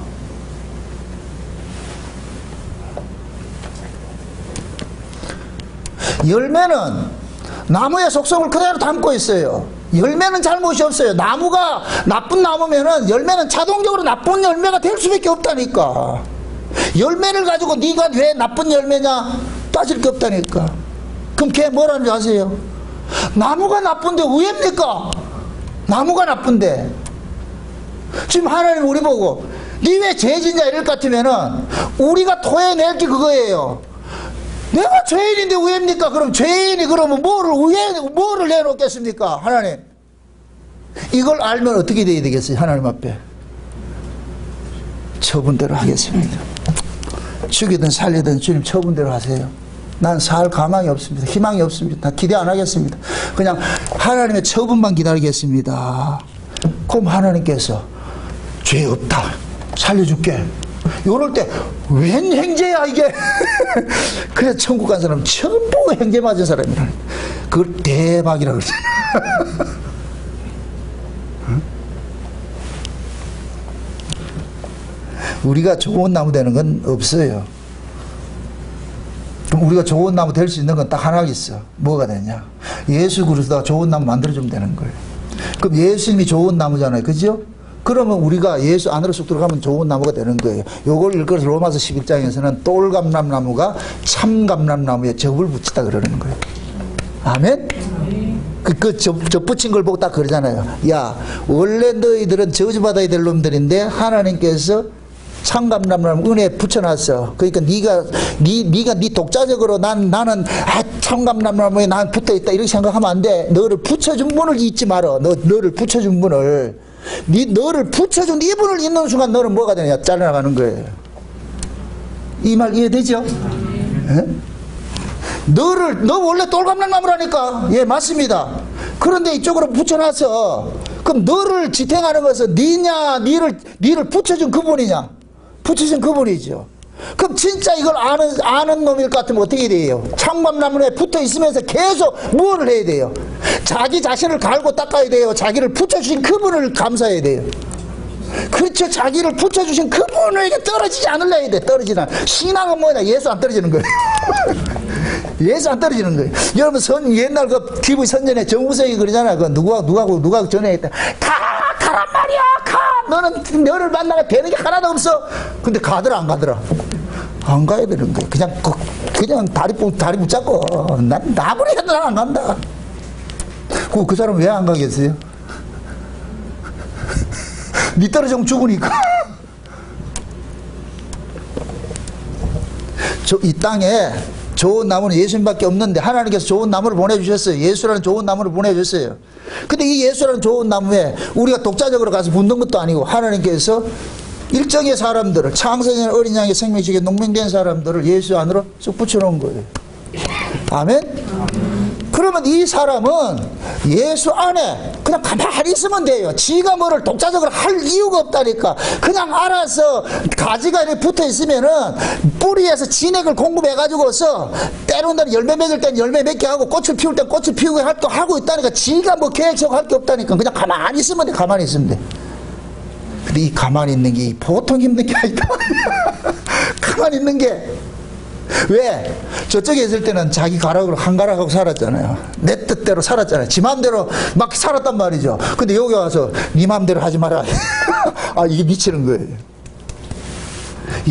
열매는 나무의 속성을 그대로 담고 있어요. 열매는 잘못이 없어요. 나무가 나쁜 나무면은 열매는 자동적으로 나쁜 열매가 될 수밖에 없다니까. 열매를 가지고 네가 왜 나쁜 열매냐 따질 게 없다니까. 그럼 걔 뭐라는 줄 아세요? 나무가 나쁜데 왜입니까? 나무가 나쁜데. 지금 하나님 우리 보고 니 왜 죄진냐 이럴 것 같으면은 우리가 토해낼 게 그거예요. 내가 죄인인데 왜입니까? 그럼 죄인이 그러면 뭐를 내놓겠습니까? 하나님. 이걸 알면 어떻게 돼야 되겠어요? 하나님 앞에. 처분대로 하겠습니다. 죽이든 살리든 주님 처분대로 하세요. 난 살 가망이 없습니다. 희망이 없습니다. 기대 안 하겠습니다. 그냥 하나님의 처분만 기다리겠습니다. 그럼 하나님께서 죄 없다. 살려줄게. 이럴 때 웬 행제야 이게. 그래서 천국 간 사람은 전부 행제 맞은 사람이라. 그걸 대박이라고 그러잖아. 우리가 좋은 나무 되는 건 없어요. 그럼 우리가 좋은 나무 될 수 있는 건 딱 하나 있어. 뭐가 되냐? 예수 그리스도가 좋은 나무 만들어주면 되는 거예요. 그럼 예수님이 좋은 나무잖아요. 그죠? 그러면 우리가 예수 안으로 쑥 들어가면 좋은 나무가 되는 거예요. 요걸 일컬어서 로마서 11장에서는 똘감람나무가 참감람나무에 접을 붙이다 그러는 거예요. 아멘? 접 붙인 걸 보고 딱 그러잖아요. 야, 원래 너희들은 저주받아야 될 놈들인데 하나님께서 참감람나무 은혜에 붙여놨어. 그러니까 네가 독자적으로 나는 참감람나무에 난 붙어있다 이렇게 생각하면 안 돼. 너를 붙여준 분을 잊지 마라. 너를 붙여준 분을. 너를 붙여준 이분을 잊는 순간 너는 뭐가 되냐? 잘려나가는 거예요. 이 말 이해되죠? 너 원래 똘감람나무라니까. 예, 맞습니다. 그런데 이쪽으로 붙여놨어. 그럼 너를 지탱하는 것은 니를 붙여준 그분이냐? 붙여준 그분이죠. 그럼 진짜 이걸 아는 놈일 것 같으면 어떻게 돼요? 참감나무에 붙어 있으면서 계속 무엇을 해야 돼요? 자기 자신을 갈고 닦아야 돼요. 자기를 붙여주신 그분을 감사해야 돼요. 그렇죠. 자기를 붙여주신 그분에게 떨어지지 않으려 해야 돼. 떨어지나. 신앙은 뭐냐? 예수 안 떨어지는 거예요. 예수 안 떨어지는 거예요. 여러분 옛날 그 TV 선전에 정우성이 그러잖아. 그 누가 전화했다. 가란 말이야. 너는 너를 만나가 되는 게 하나도 없어. 근데 가더라 안 가더라? 안 가야 되는 거예요. 그냥 다리 붙잡고 난 아무리 해도 난 안 간다. 그 사람 왜 안 가겠어요? 니 떨어지면 죽으니까. 이 땅에 좋은 나무는 예수님밖에 없는데 하나님께서 좋은 나무를 보내주셨어요. 예수라는 좋은 나무를 보내주셨어요. 근데 이 예수라는 좋은 나무에 우리가 독자적으로 가서 붙는 것도 아니고 하나님께서 일정의 사람들을 창세전 어린 양의 생명식에 농명된 사람들을 예수 안으로 쑥 붙여놓은 거예요. 아멘? 그러면 이 사람은 예수 안에 그냥 가만히 있으면 돼요. 지가 뭐를 독자적으로 할 이유가 없다니까. 그냥 알아서 가지가 이렇게 붙어 있으면은 뿌리에서 진액을 공급해가지고서 때로는 열매 맺을 땐 열매 맺게 하고 꽃을 피울 땐 꽃을 피우게 하고 있다니까. 지가 뭐 계획적으로 할 게 없다니까. 그냥 가만히 있으면 돼. 가만히 있으면 돼. 근데 이 가만히 있는 게 보통 힘든 게 아니다. 가만히 있는 게. 왜? 저쪽에 있을 때는 자기 가락으로 한 가락하고 살았잖아요. 내 뜻대로 살았잖아요. 지 마음대로 막 살았단 말이죠. 근데 여기 와서 네 마음대로 하지 마라. 아, 이게 미치는 거예요.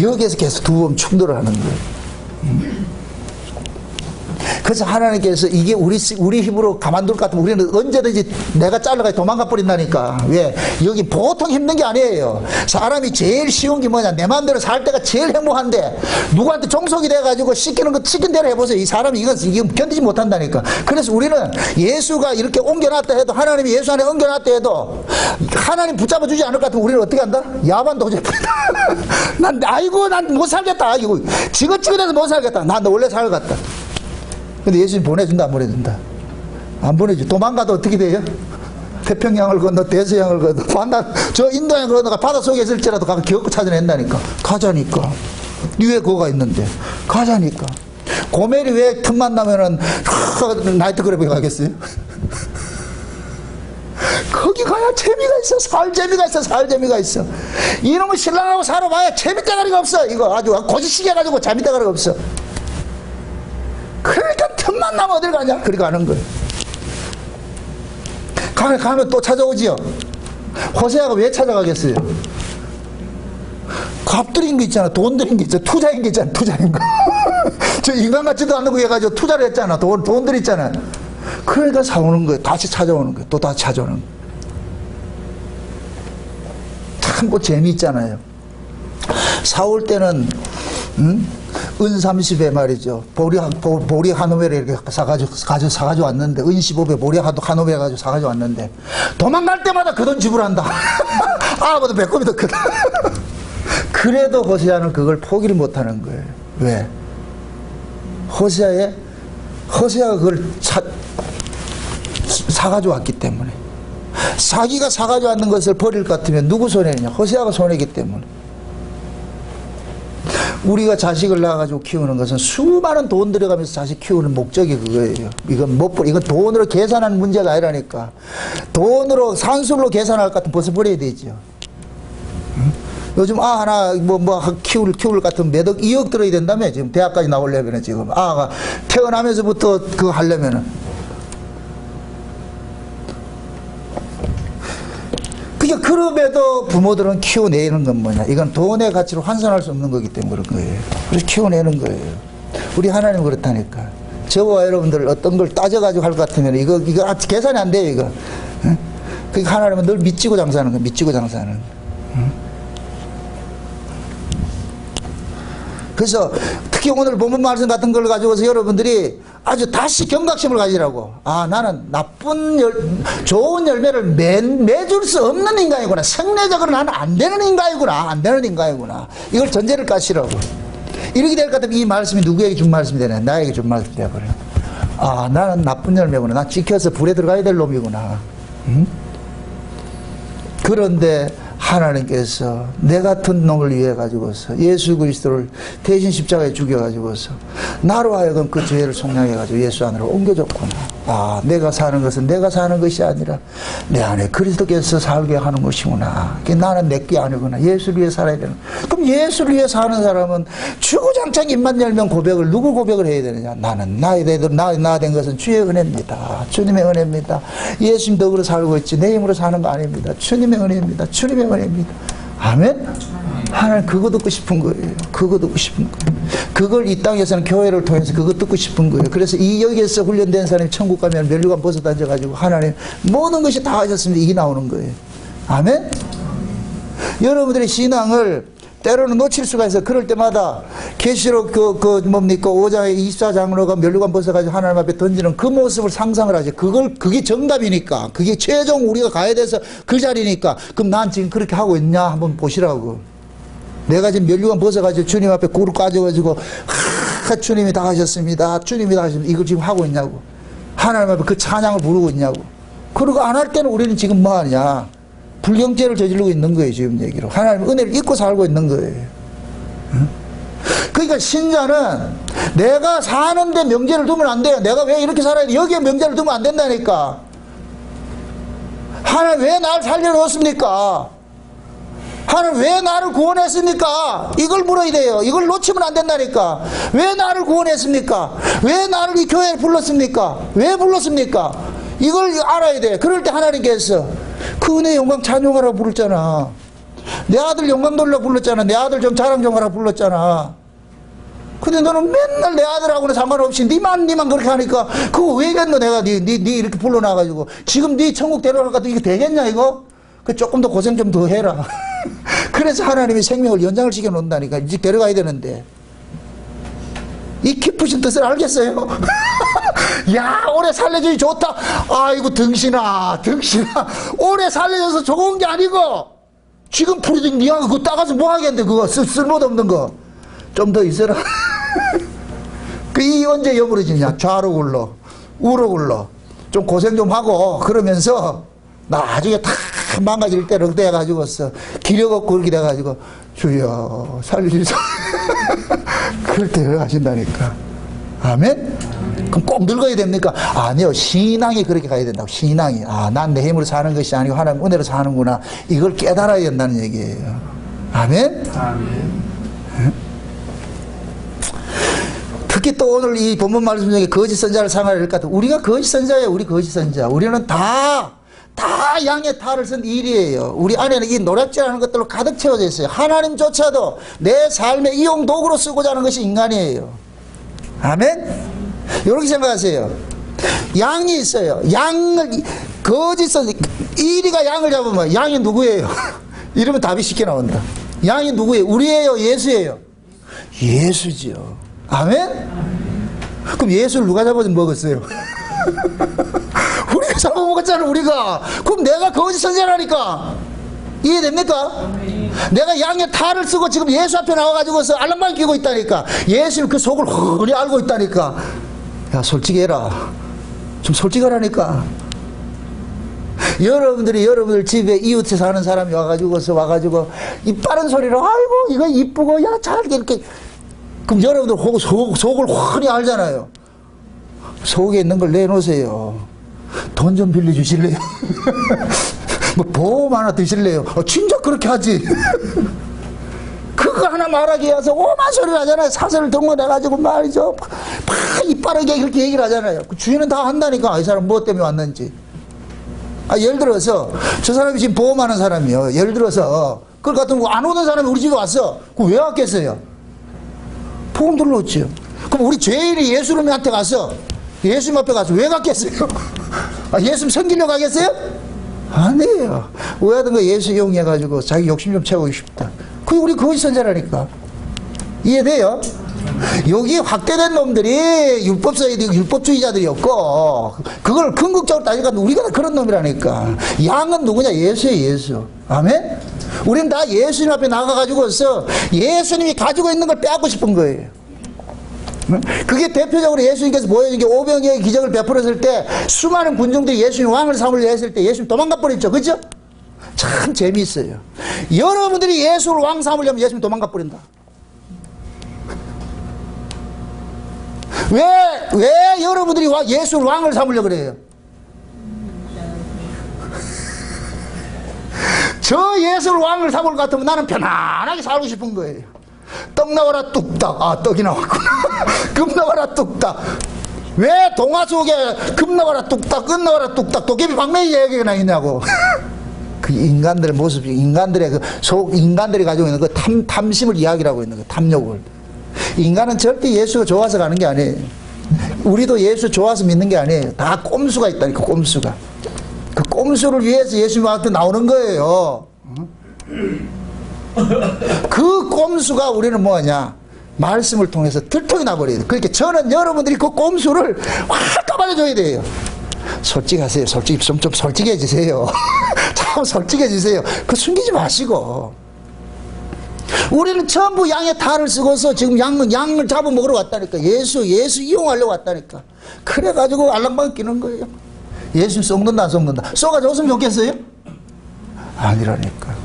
여기에서 계속 두 번 충돌을 하는 거예요. 그래서 하나님께서 이게 우리 힘으로 가만둘 것 같으면 우리는 언제든지 내가 잘라가 도망가 버린다니까. 왜? 여기 보통 힘든 게 아니에요. 사람이 제일 쉬운 게 뭐냐? 내 마음대로 살 때가 제일 행복한데 누구한테 종속이 돼가지고 시키는 대로 해보세요. 이 사람이 이거 견디지 못한다니까. 그래서 우리는 예수가 이렇게 옮겨놨다 해도 하나님이 예수 안에 옮겨놨다 해도 하나님 붙잡아주지 않을 것 같으면 우리는 어떻게 한다? 야반 도제한다. 난 못 살겠다. 이거 지긋지긋해서 못 살겠다. 난 원래 살겠다. 근데 예수님 보내준다 안 보내준다? 안 보내줘. 도망가도 어떻게 돼요? 태평양을 건너 대서양을 건너 저 인도양을 건너가 바닷속에 있을지라도 가서 기어코 찾아낸다니까. 가자니까. 왜 그거가 있는데? 가자니까. 고멜이 왜 틈만 나면은 나이트클럽에 가겠어요? 거기 가야 재미가 있어. 살 재미가 있어. 이놈의 신랑하고 살아봐야 재밌다가리가 없어. 이거 아주 고지시게 해가지고 재밌다가리가 없어. 그러니까 틈만 나면 어딜 가냐? 그리 가는 거예요. 가면 또 찾아오지요. 호세아가 왜 찾아가겠어요? 값 들인 거 있잖아. 돈 들인 거 있잖아. 투자인 거 있잖아. 투자인 거. 저 인간 같지도 않는 거 해가지고 투자를 했잖아. 돈 들였잖아. 그러니까 사오는 거예요. 다시 찾아오는 거예요. 또 다시 찾아오는 거예요. 참 재미있잖아요. 사올 때는 은 30에 말이죠. 보리 한 오배를 이렇게 사가지고 왔는데, 은 15배 보리 한 오배 가지고 사가지고 왔는데, 도망갈 때마다 그 돈 지불한다. 아보다 배꼽이 더 크다. 그래도 호세아는 그걸 포기를 못하는 거예요. 왜? 호세아가 그걸 사가지고 왔기 때문에. 자기가 사가지고 왔는 것을 버릴 것 같으면 누구 손해냐? 호세아가 손해이기 때문에. 우리가 자식을 낳아가지고 키우는 것은 수많은 돈 들여가면서 자식 키우는 목적이 그거예요. 이건 돈으로 계산하는 문제가 아니라니까. 돈으로, 산술로 계산할 것 같으면 벌써 버려야 되죠. 요즘 하나, 키울 것 같으면 몇 억, 2억 들어야 된다며. 지금 대학까지 나오려면 지금. 아가 태어나면서부터 그거 하려면은. 그럼에도 부모들은 키워내는 건 뭐냐? 이건 돈의 가치로 환산할 수 없는 거기 때문에 그런 거예요. 그래서 키워내는 거예요. 우리 하나님 그렇다니까. 저와 여러분들 어떤 걸 따져가지고 할 것 같으면 이거 계산이 안 돼요, 이거. 그러니까 하나님은 늘 믿지고 장사하는 거예요. 믿지고 장사하는 거예요. 그래서 특히 오늘 본문 말씀 같은 걸 가지고서 여러분들이 아주 다시 경각심을 가지라고. 나는 좋은 열매를 맺을 수 없는 인간이구나. 생내적으로 나는 안 되는 인간이구나. 이걸 전제를 까시라고. 이렇게 될 것 같으면 이 말씀이 누구에게 준 말씀이 되냐? 나에게 준 말씀이 되어버려요. 나는 나쁜 열매구나. 나 지켜서 불에 들어가야 될 놈이구나. 그런데 하나님께서 내 같은 놈을 위해 가지고서 예수 그리스도를 대신 십자가에 죽여가지고서 나로 하여금 그 죄를 속량해가지고 예수 안으로 옮겨줬구나. 내가 사는 것은 내가 사는 것이 아니라 내 안에 그리스도께서 살게 하는 것이구나. 나는 내 게 아니구나. 예수를 위해 살아야 되는. 그럼 예수를 위해 사는 사람은 주구장창 입만 열면 누구 고백을 해야 되느냐? 나는 나 된 것은 주의 은혜입니다. 주님의 은혜입니다. 예수님 덕으로 살고 있지 내 힘으로 사는 거 아닙니다. 주님의 은혜입니다. 주님의 은혜입니다. 아멘? 하나님 그거 듣고 싶은 거예요. 그거 듣고 싶은 거예요. 그걸 이 땅에서는 교회를 통해서 그거 듣고 싶은 거예요. 그래서 이 여기에서 훈련된 사람이 천국 가면 면류관 벗어 던져가지고 하나님 모든 것이 다 하셨습니다. 이게 나오는 거예요. 아멘? 여러분들의 신앙을 때로는 놓칠 수가 있어요. 그럴 때마다 계시록 5장의 24장로가 면류관 벗어가지고 하나님 앞에 던지는 그 모습을 상상을 하죠. 그게 정답이니까. 그게 최종 우리가 가야 돼서 그 자리니까. 그럼 난 지금 그렇게 하고 있냐? 한번 보시라고. 내가 지금 면류관 벗어가지고 주님 앞에 굴을 까져가지고 주님이 다 하셨습니다. 주님이 다 하셨습니다. 이걸 지금 하고 있냐고. 하나님 앞에 그 찬양을 부르고 있냐고. 그리고 안 할 때는 우리는 지금 뭐 하냐? 불경죄를 저지르고 있는 거예요. 지금 얘기로. 하나님 은혜를 잊고 살고 있는 거예요. 그러니까 신자는 내가 사는데 명제를 두면 안 돼요. 내가 왜 이렇게 살아야 돼? 여기에 명제를 두면 안 된다니까. 하나님 왜 나를 살려놓았습니까? 하나님 왜 나를 구원했습니까? 이걸 물어야 돼요. 이걸 놓치면 안 된다니까. 왜 나를 구원했습니까? 왜 나를 이 교회에 불렀습니까? 왜 불렀습니까? 이걸 알아야 돼. 그럴 때 하나님께서 그 은혜 영광 찬송하라고 부르잖아. 내 아들 영광 돌려 불렀잖아. 내 아들 좀 자랑 좀 하라 불렀잖아. 근데 너는 맨날 내 아들하고는 상관없이 니만 그렇게 하니까 그거 왜겠노? 내가 니 이렇게 불러놔가지고 지금 니 천국 데려갈 것 같아. 이게 되겠냐 이거? 그 조금 더 고생 좀 더 해라. 그래서 하나님이 생명을 연장을 시켜놓는다니까. 이제 데려가야 되는데 이 깊으신 뜻을 알겠어요? 야, 오래 살려주기 좋다. 아이고 등신아 오래 살려줘서 좋은 게 아니고 지금 프리딩 니가 그거 따가서 뭐 하겠는데 그거 쓸모도 없는 거 좀 더 있어라. 이 언제 여부러지냐? 좌로 굴러 우로 굴러 좀 고생 좀 하고 그러면서 나중에 다 망가질 때로 돼가지고서 기력 없고 그렇게 돼가지고 주여 살려주소. 그럴 때 하신다니까. 아멘? 그럼 꼭 늙어야 됩니까? 아니요. 신앙이 그렇게 가야 된다고. 신앙이. 난 내 힘으로 사는 것이 아니고 하나님 은혜로 사는구나. 이걸 깨달아야 된다는 얘기예요. 아멘? 아멘. 특히 또 오늘 이 본문 말씀 중에 거짓 선자를 상하려 할 것 같아요. 우리가 거짓 선자예요. 우리 거짓 선자. 우리는 다 양의 탈을 쓴 일이에요. 우리 안에는 이 노략질하는 것들로 가득 채워져 있어요. 하나님조차도 내 삶의 이용 도구로 쓰고자 하는 것이 인간이에요. 아멘? 이렇게 생각하세요. 양이 있어요. 양을 거짓 선자, 이리가 양을 잡으면 양이 누구예요? 이러면 답이 쉽게 나온다. 양이 누구예요? 우리예요? 예수예요? 예수죠. 아멘? 그럼 예수를 누가 잡아서 먹었어요? 우리가 잡아먹었잖아, 우리가. 그럼 내가 거짓 선지자라니까. 이해됩니까? 내가 양의 탈을 쓰고 지금 예수 앞에 나와가지고서 알랑방 끼고 있다니까. 예수는 그 속을 훤히 알고 있다니까. 야, 솔직히 해라. 좀 솔직하라니까. 여러분들 집에 이웃에 사는 사람이 와가지고 이 빠른 소리로 아이고 이거 이쁘고 야 잘 이렇게. 그럼 여러분들 속을 훤히 알잖아요. 속에 있는 걸 내놓으세요. 돈 좀 빌려주실래요? 뭐 보험 하나 드실래요? 진짜 그렇게 하지. 그거 하나 말하기 위해서 오만 소리를 하잖아요. 사설을 동원해가지고 말이죠. 이빠르게 그렇게 얘기를 하잖아요. 그 주인은 다 한다니까. 이 사람 무엇 때문에 왔는지. 예를 들어서 저 사람이 지금 보험하는 사람이요. 예를 들어서 그걸 같은 거 안 오는 사람이 우리 집에 왔어. 그럼 왜 왔겠어요? 보험 들러왔죠. 그럼 우리 죄인이 예수님한테 가서 예수님 앞에 가서 왜 갔겠어요? 예수님 섬기려고 가겠어요? 아니에요. 왜 하던 거 예수 이용해가지고 자기 욕심 좀 채우고 싶다. 그게 우리 거짓 선자라니까. 이해돼요? 여기 확대된 놈들이 율법주의자들이었고, 그걸 궁극적으로 따지니까 우리가 그런 놈이라니까. 양은 누구냐? 예수예요, 예수. 아멘? 우리는 다 예수님 앞에 나가가지고서 예수님이 가지고 있는 걸 빼앗고 싶은 거예요. 그게 대표적으로 예수님께서 보여준 게 오병이어의 기적을 베풀었을 때 수많은 군중들이 예수님 왕을 삼으려 했을 때 예수님 도망가 버렸죠. 그죠? 참 재미있어요. 여러분들이 예수를 왕 삼으려면 예수님 도망가 버린다. 왜 여러분들이 예수를 왕을 삼으려고 그래요? 저 예수를 왕을 삼을 것 같으면 나는 편안하게 살고 싶은 거예요. 떡 나와라 뚝딱. 떡이 나왔구나. 금 나와라 뚝딱. 왜 동화 속에 금 나와라 뚝딱, 금 나와라 뚝딱, 도깨비 방맹이 얘기가 나있냐고. 그 인간들의 모습이, 인간들의 인간들이 가지고 있는 그 탐심을 이야기하고 있는 거, 탐욕을. 인간은 절대 예수가 좋아서 가는 게 아니에요. 우리도 예수 좋아서 믿는 게 아니에요. 다 꼼수가 있다니까, 꼼수가. 그 꼼수를 위해서 예수님한테 나오는 거예요. 그 꼼수가 우리는 뭐냐? 말씀을 통해서 들통이 나버려요. 그러니까 저는 여러분들이 그 꼼수를 확 까발려줘야 돼요. 솔직하세요. 좀 솔직해지세요. 참 솔직해지세요. 그 숨기지 마시고. 우리는 전부 양의 탈을 쓰고서 지금 양을 잡아먹으러 왔다니까. 예수 이용하려고 왔다니까. 그래가지고 알랑방 끼는 거예요. 예수 썩는다 안 썩는다. 썩어줬으면 좋겠어요? 아니라니까.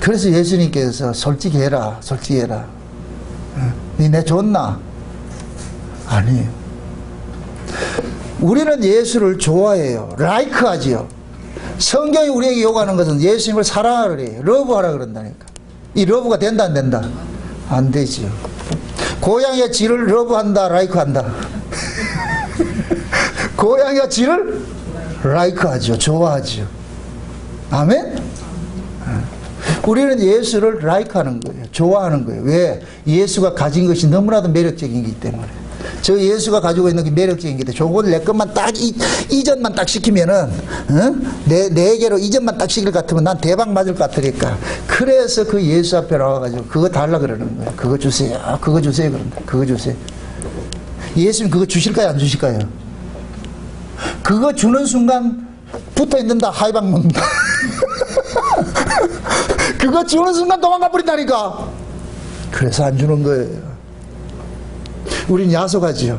그래서 예수님께서 솔직해라. 니네 좋나? 아니에요. 우리는 예수를 좋아해요. 라이크하지요. 성경이 우리에게 요구하는 것은 예수님을 사랑하라 그래요. 러브하라 그런다니까. 이 러브가 된다 안 된다? 안 되지요. 고양이가 쥐를 러브한다 라이크한다? 고양이가 쥐를 라이크하죠. 좋아하죠. 아멘? 우리는 예수를 라이크하는 거예요. 좋아하는 거예요. 왜? 예수가 가진 것이 너무나도 매력적이기 때문에. 저 예수가 가지고 있는 게 매력적인 게 저걸 내 것만 딱 이전만 딱 시키면은 내게로 이전만 딱 시킬 것 같으면 난 대박 맞을 것 같으니까. 그래서 그 예수 앞에 나와가지고 그거 달라 그러는 거예요. 그거 주세요. 그거 주세요. 그런다. 그거 주세요. 예수님 그거 주실까요? 안 주실까요? 그거 주는 순간 붙어 있는다. 하이방 먹는다. 그거 주는 순간 도망가 버린다니까. 그래서 안 주는 거예요. 우린 야속하지요.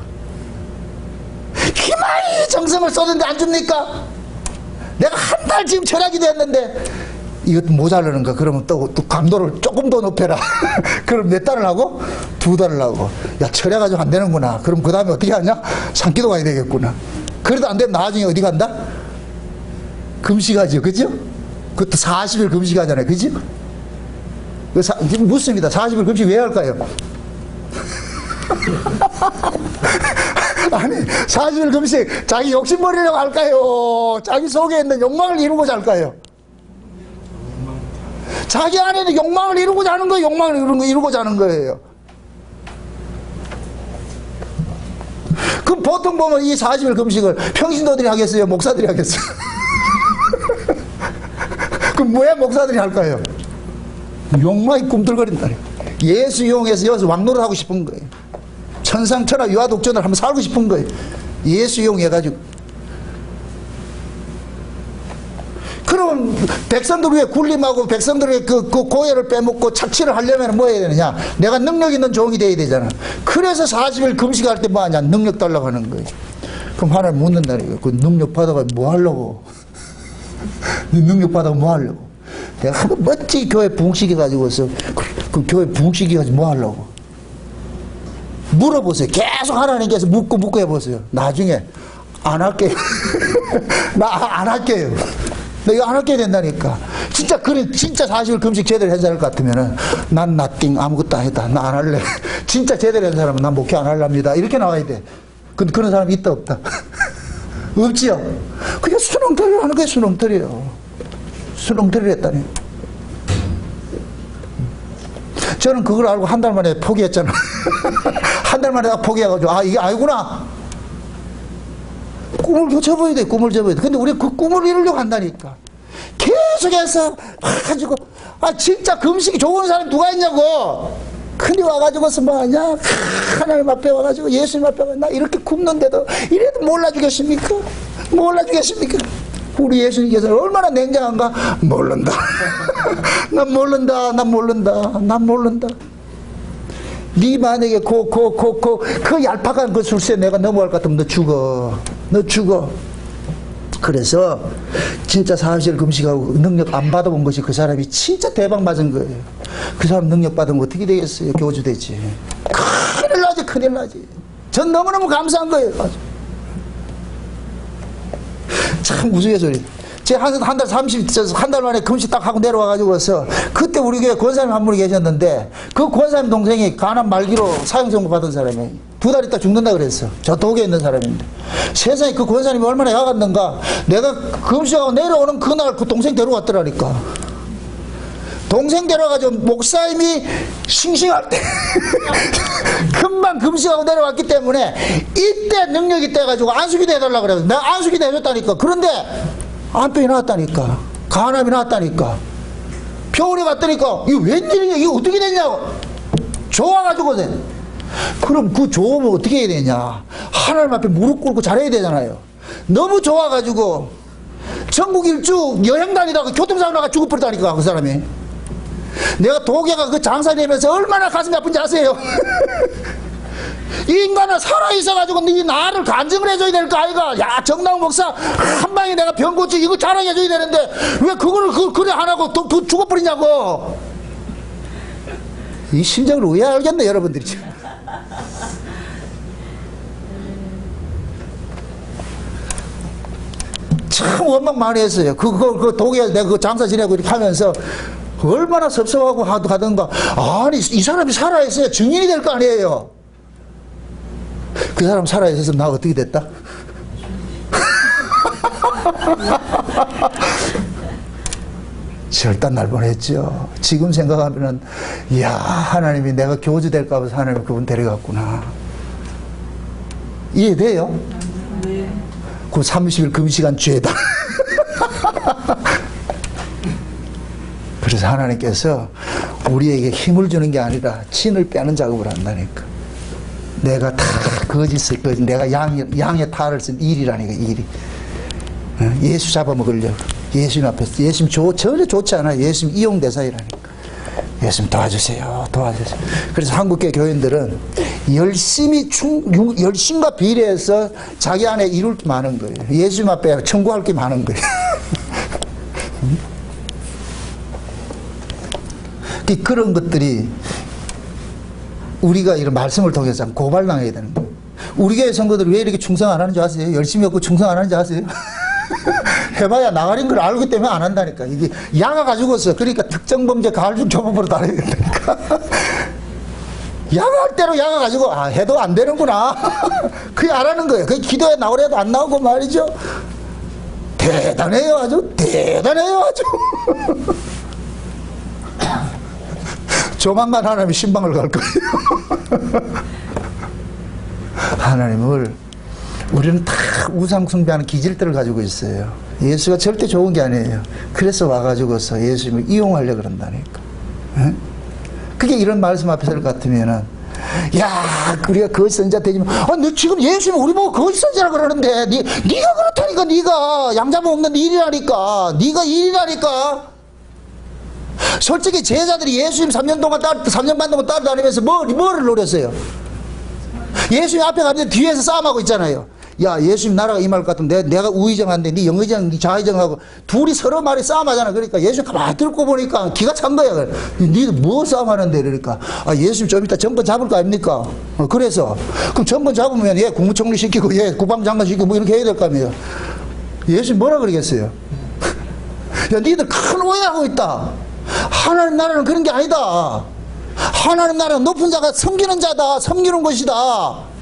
기만이 정성을 쏟는데 안 줍니까? 내가 한 달 지금 철학이 됐는데 이것도 모자르는가? 그러면 또 강도를 조금 더 높여라. 그럼 몇 달을 하고? 2달을 하고. 야, 철야가지고 안 되는구나. 그럼 그 다음에 어떻게 하냐? 산기도 가야 되겠구나. 그래도 안 되면 나중에 어디 간다? 금식하죠. 그죠? 그것도 40일 금식하잖아요. 그죠? 묻습니다. 40일 금식 왜 할까요? 아니 40일 금식 자기 욕심 버리려고 할까요? 자기 속에 있는 욕망을 이루고자 할까요? 자기 안에 있는 욕망을 이루고자 하는 거예요. 욕망을 이루고자 하는 거예요. 그럼 보통 보면 이 40일 금식을 평신도들이 하겠어요? 목사들이 하겠어요? 그럼 왜 목사들이 할까요? 욕망이 꿈틀거린다니. 예수 이용해서 여기서 왕노릇 하고 싶은 거예요. 천상천하 유아독존을 한번 살고 싶은 거예요. 예수 이용해가지고. 그럼 백성들 위에 군림하고 백성들의 그 고해를 빼먹고 착취를 하려면 뭐 해야 되느냐? 내가 능력 있는 종이 돼야 되잖아. 그래서 40일 금식할 때 뭐 하냐? 능력 달라고 하는 거예요. 그럼 하나님 묻는다니까. 그 능력 받아가 뭐 하려고? 능력 받아가 뭐 하려고? 내가 한번 멋지게 교회 부흥시켜가지고서 그 교회 부흥시켜가지고 뭐 하려고? 물어보세요. 계속 하나님께서 묻고 해보세요. 나중에 안 할게요. 나 안 할게요. 나 이거 안 할게 된다니까. 진짜 그래, 진짜 40일 금식 제대로 한 사람 같으면은 난 나띵 아무것도 안 했다. 나 안 할래. 진짜 제대로 한 사람은 난 목회 안 할랍니다. 이렇게 나와야 돼. 근데 그런 사람이 있다 없다? 없지요. 그게 수능들을 하는 게 수능들이에요. 수능들을 했다니. 저는 그걸 알고 한 달 만에 포기했잖아. 한 달 만에 딱 포기해가지고, 아, 이게 아니구나. 꿈을 접어야 돼, 꿈을 접어야 돼. 근데 우리 그 꿈을 이루려고 한다니까. 계속해서 와가지고, 아, 진짜 금식이 좋은 사람이 누가 있냐고. 근데 와가지고서 뭐 하냐. 하나님 앞에 와가지고 예수님 앞에 와가지고 나 이렇게 굶는데도 이래도 몰라주겠습니까? 몰라주겠습니까? 우리 예수님께서 얼마나 냉정한가? 모른다. 난 모른다. 난 모른다. 난 모른다. 네 만약에 그 얄팍한 그 술세 내가 넘어갈 것 같으면 너 죽어. 너 죽어. 그래서 진짜 사실 금식하고 능력 안 받아본 것이 그 사람이 진짜 대박 맞은 거예요. 그 사람 능력 받으면 어떻게 되겠어요? 교주되지. 큰일 나지, 큰일 나지. 전 너무너무 감사한 거예요. 참 무수의 소리. 제가 한 달 만에 금식 딱 하고 내려와가지고서 그때 우리 교회 권사님 한 분이 계셨는데 그 권사님 동생이 간암 말기로 사형선고 받은 사람이 2달 있다 죽는다 그랬어. 저 독에 있는 사람인데. 세상에 그 권사님이 얼마나 야갔는가. 내가 금식하고 내려오는 그날 그 동생 데려왔더라니까. 동생 데려가지고 목사님이 싱싱할 때 금방 금식하고 내려왔기 때문에 이때 능력이 떼가지고 안수기도 해달라고 그래요. 내가 안수기도 해줬다니까. 그런데 암병이 나왔다니까. 간암이 나왔다니까. 병원에 갔다니까. 이거 웬일이냐? 이거 어떻게 됐냐고. 좋아가지고. 그럼 그 좋으면 어떻게 해야 되냐? 하나님 앞에 무릎 꿇고 잘해야 되잖아요. 너무 좋아가지고 전국 일주 여행 다니다가 교통사고 나가 죽어버렸다니까 그 사람이. 내가 독에가 그 장사되면서 얼마나 가슴이 아픈지 아세요? 이 인간은 살아있어가지고 네 나를 간증을 해줘야 될 거 아이가. 야, 정당 목사 한 방에 내가 병 고치 이거 자랑해줘야 되는데 왜 그거를 그래 안 하고 또 죽어버리냐고. 이 심정을 왜 알겠네 여러분들이 지금. 참 원망 많이 했어요. 그 독에 내가 그 장사 지내고 이렇게 하면서 얼마나 섭섭하고 하던가. 아니 이 사람이 살아있어야 증인이 될 거 아니에요. 그 사람 살아있어서 나 어떻게 됐다? 절단 날 뻔했죠. 지금 생각하면은 이야 하나님이 내가 교주 될까 봐서 하나님이 그분 데려갔구나. 이해돼요? 네. 그 30일 금시간 죄다. 그래서 하나님께서 우리에게 힘을 주는 게 아니라 진을 빼는 작업을 한다니까. 내가 다 거짓을 내가 양의 탈을 쓴 일이라니까. 일이 예수 잡아먹으려고. 예수님 앞에서 예수님 전혀 좋지 않아요. 예수님 이용대상이라니까. 예수님 도와주세요. 도와주세요. 그래서 한국계 교인들은 열심과 비례해서 자기 안에 이룰 게 많은 거예요. 예수님 앞에 청구할 게 많은 거예요. 그런 것들이 우리가 이런 말씀을 통해서 고발당해야 되는 거예요. 우리 교회 성도들이 왜 이렇게 충성 안 하는 줄 아세요? 열심히 했고 충성 안 하는 줄 아세요? 해봐야 나가린 걸 알기 때문에 안 한다니까. 이게 야가 가지고서 그러니까 특정범죄 가할중 교법으로 다뤄야 된다니까. 야가할 대로 야가 가지고 아 해도 안 되는구나. 그게 안 하는 거예요. 그 기도에 나오려도 안 나오고 말이죠. 대단해요. 아주 대단해요. 아주. 조만간 하나님이 신방을 갈 거예요. 하나님을 우리는 다 우상 숭배하는 기질들을 가지고 있어요. 예수가 절대 좋은 게 아니에요. 그래서 와가지고서 예수님을 이용하려고 그런다니까. 응? 그게 이런 말씀 앞에 설 것 같으면은, 야, 우리가 거짓 선지자 되지만, 너 지금 예수님 우리 보고 거짓 선지자라 그러는데, 네가 그렇다니까, 네가 양잡아 먹는 일이라니까, 네가 일이라니까. 솔직히 제자들이 예수님 3년 반 동안 따라다니면서 뭐를 노렸어요? 예수님 앞에 가면 뒤에서 싸움하고 있잖아요. 야, 예수님 나라가 임할 것 같으면 내가 우의정한데 네 영의정, 네 좌의정하고 둘이 서로 말이 싸움하잖아. 그러니까 예수님 가만히 듣고 보니까 기가 찬 거야. 니들 뭐 싸움하는데? 그러니까 예수님 좀 이따 정권 잡을 거 아닙니까? 그래서 그럼 정권 잡으면 얘 국무총리 시키고 얘 국방장관 시키고 뭐 이렇게 해야 될 거 아니에요. 예수님 뭐라 그러겠어요? 야, 니들 큰 오해하고 있다. 하나님 나라는 그런 게 아니다. 하나님 나라는 높은 자가 섬기는 자다. 섬기는 것이다.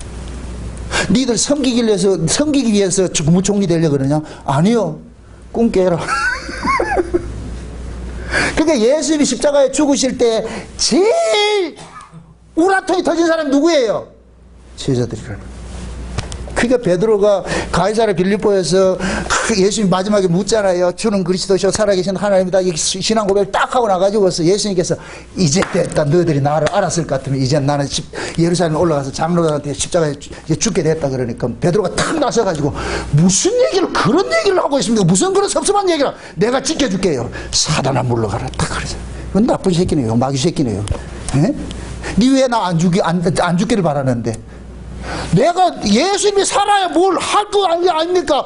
니들 섬기기 위해서 국무총리 되려고 그러냐? 아니요. 꿈 깨라. 그러니까 예수님이 십자가에 죽으실 때 제일 우라통이 터진 사람이 누구예요? 제자들이라는. 그러니까 베드로가 가이사랴 빌립보에서 예수님 마지막에 묻잖아요. 주는 그리스도시요 살아계신 하나님이다. 이 신앙 고백을 딱 하고 나가지고서 예수님께서 이제 됐다. 너희들이 나를 알았을 것 같으면 이제 나는 예루살렘에 올라가서 장로들한테 십자가에 죽게 됐다. 그러니까 베드로가 탁 나서가지고 무슨 얘기를 그런 얘기를 하고 있습니까? 무슨 그런 섭섭한 얘기를. 내가 지켜줄게요. 사단아 물러가라. 딱 그러죠. 이건 나쁜 새끼네요. 마귀 새끼네요. 니 왜 나 안 죽기를 바라는데. 내가 예수님이 살아야 뭘 할 거 아닙니까?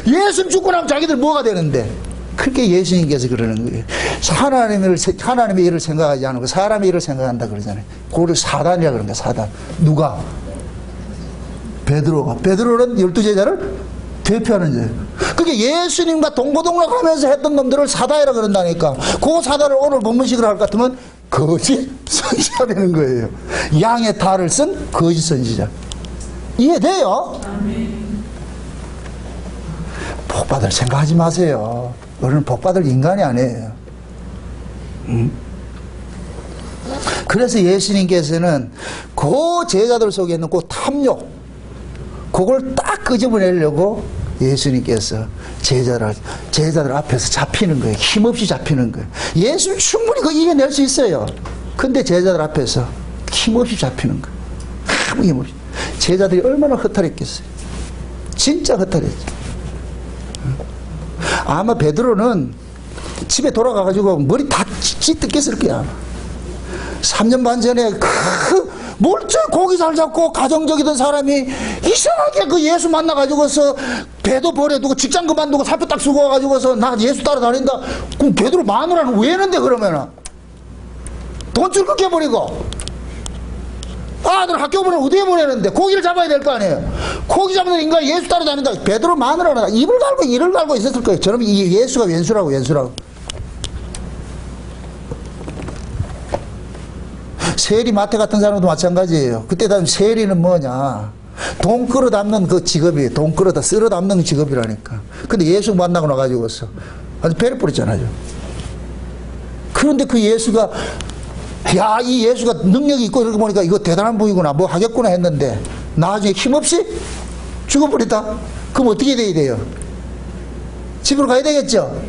예수님 죽고 나면 자기들 뭐가 되는데. 그렇게 예수님께서 그러는 거예요. 하나님의 일을 생각하지 않고 사람의 일을 생각한다 그러잖아요. 그걸 사단이라 그런 거야. 사단. 누가? 베드로가. 베드로는 12제자를 대표하는 자예요. 그게 예수님과 동고동락하면서 했던 놈들을 사다이라 그런다니까. 그 사다를 오늘 본문식으로 할 것 같으면 거짓 선지자 되는 거예요. 양의 탈을 쓴 거짓 선지자. 이해돼요? 복받을 생각하지 마세요. 우리는 복받을 인간이 아니에요. 그래서 예수님께서는 그 제자들 속에 있는 그 탐욕, 그걸 딱 끄집어내려고 예수님께서 제자들 앞에서 잡히는 거예요. 힘없이 잡히는 거예요. 예수는 충분히 그거 이겨낼 수 있어요. 근데 제자들 앞에서 힘없이 잡히는 거예요. 아무 힘없이. 제자들이 얼마나 허탈했겠어요. 진짜 허탈했죠. 아마 베드로는 집에 돌아가가지고 머리 다 찢겼을 거야. 3년 반 전에 멀쩡히 고기 잘 잡고 가정적이던 사람이 이상하게 그 예수 만나가지고서 배도 버려두고 직장 그만두고 살표 딱 쓰고 와가지고서 나 예수 따라다닌다. 그럼 베드로 마누라는 왜 했는데 그러면은? 돈줄 끊겨버리고 아들 학교 보내면 어디에 보내는데 고기를 잡아야 될 거 아니에요. 고기 잡는 인간 예수 따라다닌다. 베드로 마누라는 입을 갈고 이를 갈고 있었을 거예요. 저는 이 예수가 왼수라고. 세리 마태 같은 사람도 마찬가지예요. 그때 당시 세리는 뭐냐, 돈 끌어 담는 그 직업이에요. 돈 끌어다 쓸어 담는 직업이라니까. 근데 예수 만나고 나가지고서 아주 배를 뿌렸잖아요. 그런데 그 예수가, 야, 이 예수가 능력이 있고 이러고 보니까 이거 대단한 분이구나, 뭐 하겠구나 했는데 나중에 힘없이 죽어버렸다. 그럼 어떻게 돼야 돼요? 집으로 가야 되겠죠?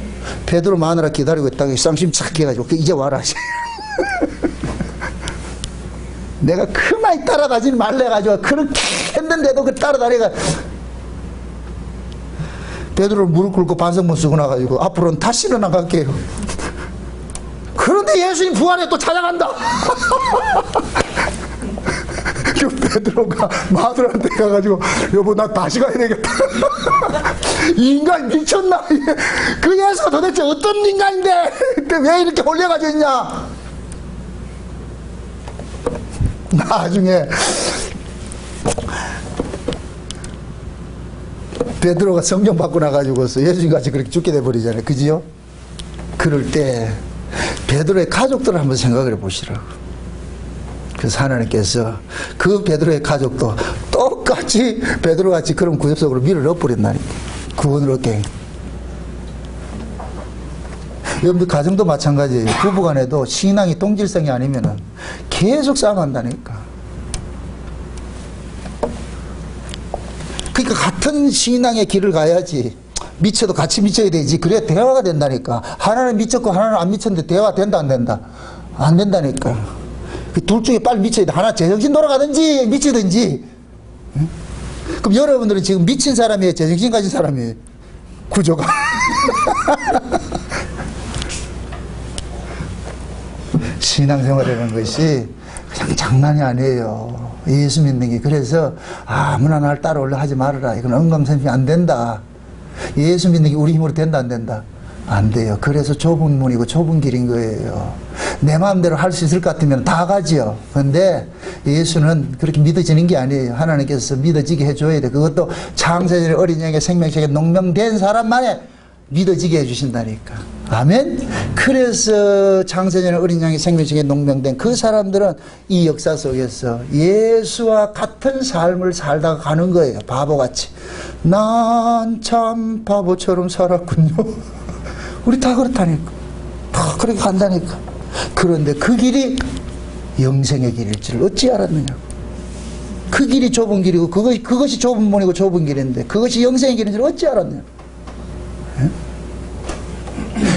베드로 마누라 기다리고 있다가 쌍심 착 해가지고 이제 와라. 내가 그만 따라다니지 말래가지고 그렇게 했는데도 그 따라다니가 베드로를 무릎 꿇고 반성문 쓰고 나가지고 앞으로는 다시는 안 갈게요. 그런데 예수님 부활에 또 찾아간다. 그 베드로가 마누라한테 가가지고 여보 나 다시 가야 되겠다. 이 인간 미쳤나? 그 예수가 도대체 어떤 인간인데 왜 이렇게 홀려가지고 있냐? 나중에 베드로가 성령 받고 나가지고서 예수님같이 그렇게 죽게 돼버리잖아요. 그지요? 그럴 때 베드로의 가족들을 한번 생각을 해보시라고. 그래서 하나님께서 그 베드로의 가족도 똑같이 베드로같이 그런 구접 속으로 밀어 넣어버린다니까. 구원을 얻게. 여러분들 가정도 마찬가지예요. 부부간에도 신앙이 동질성이 아니면은 계속 싸움한다니까. 그러니까 같은 신앙의 길을 가야지. 미쳐도 같이 미쳐야 되지. 그래야 대화가 된다니까. 하나는 미쳤고 하나는 안 미쳤는데 대화 된다 안 된다? 안 된다니까. 둘 중에 빨리 미쳐야 돼. 하나 제정신 돌아가든지 미치든지. 응? 그럼 여러분들은 지금 미친 사람이에요? 제정신 가진 사람이에요? 구조가. 신앙생활이라는 것이 그냥 장난이 아니에요. 예수 믿는 게. 그래서 아무나 날 따라올라 하지 말아라. 이건 언감생심이 안 된다. 예수 믿는 게 우리 힘으로 된다 안 된다? 안 돼요. 그래서 좁은 문이고 좁은 길인 거예요. 내 마음대로 할 수 있을 것 같으면 다 가지요. 그런데 예수는 그렇게 믿어지는 게 아니에요. 하나님께서 믿어지게 해줘야 돼. 그것도 창세전에 어린 양의 생명책에 농명된 사람만에 믿어지게 해주신다니까. 아멘? 그래서 창세전에 어린 양의 생명책에 농명된 그 사람들은 이 역사 속에서 예수와 같은 삶을 살다가 가는 거예요. 바보같이. 난 참 바보처럼 살았군요. 우리 다 그렇다니까. 다 그렇게 간다니까. 그런데 그 길이 영생의 길일 줄 어찌 알았느냐. 그 길이 좁은 길이고 그것이 좁은 문이고 좁은 길인데 그것이 영생의 길인 줄 어찌 알았느냐.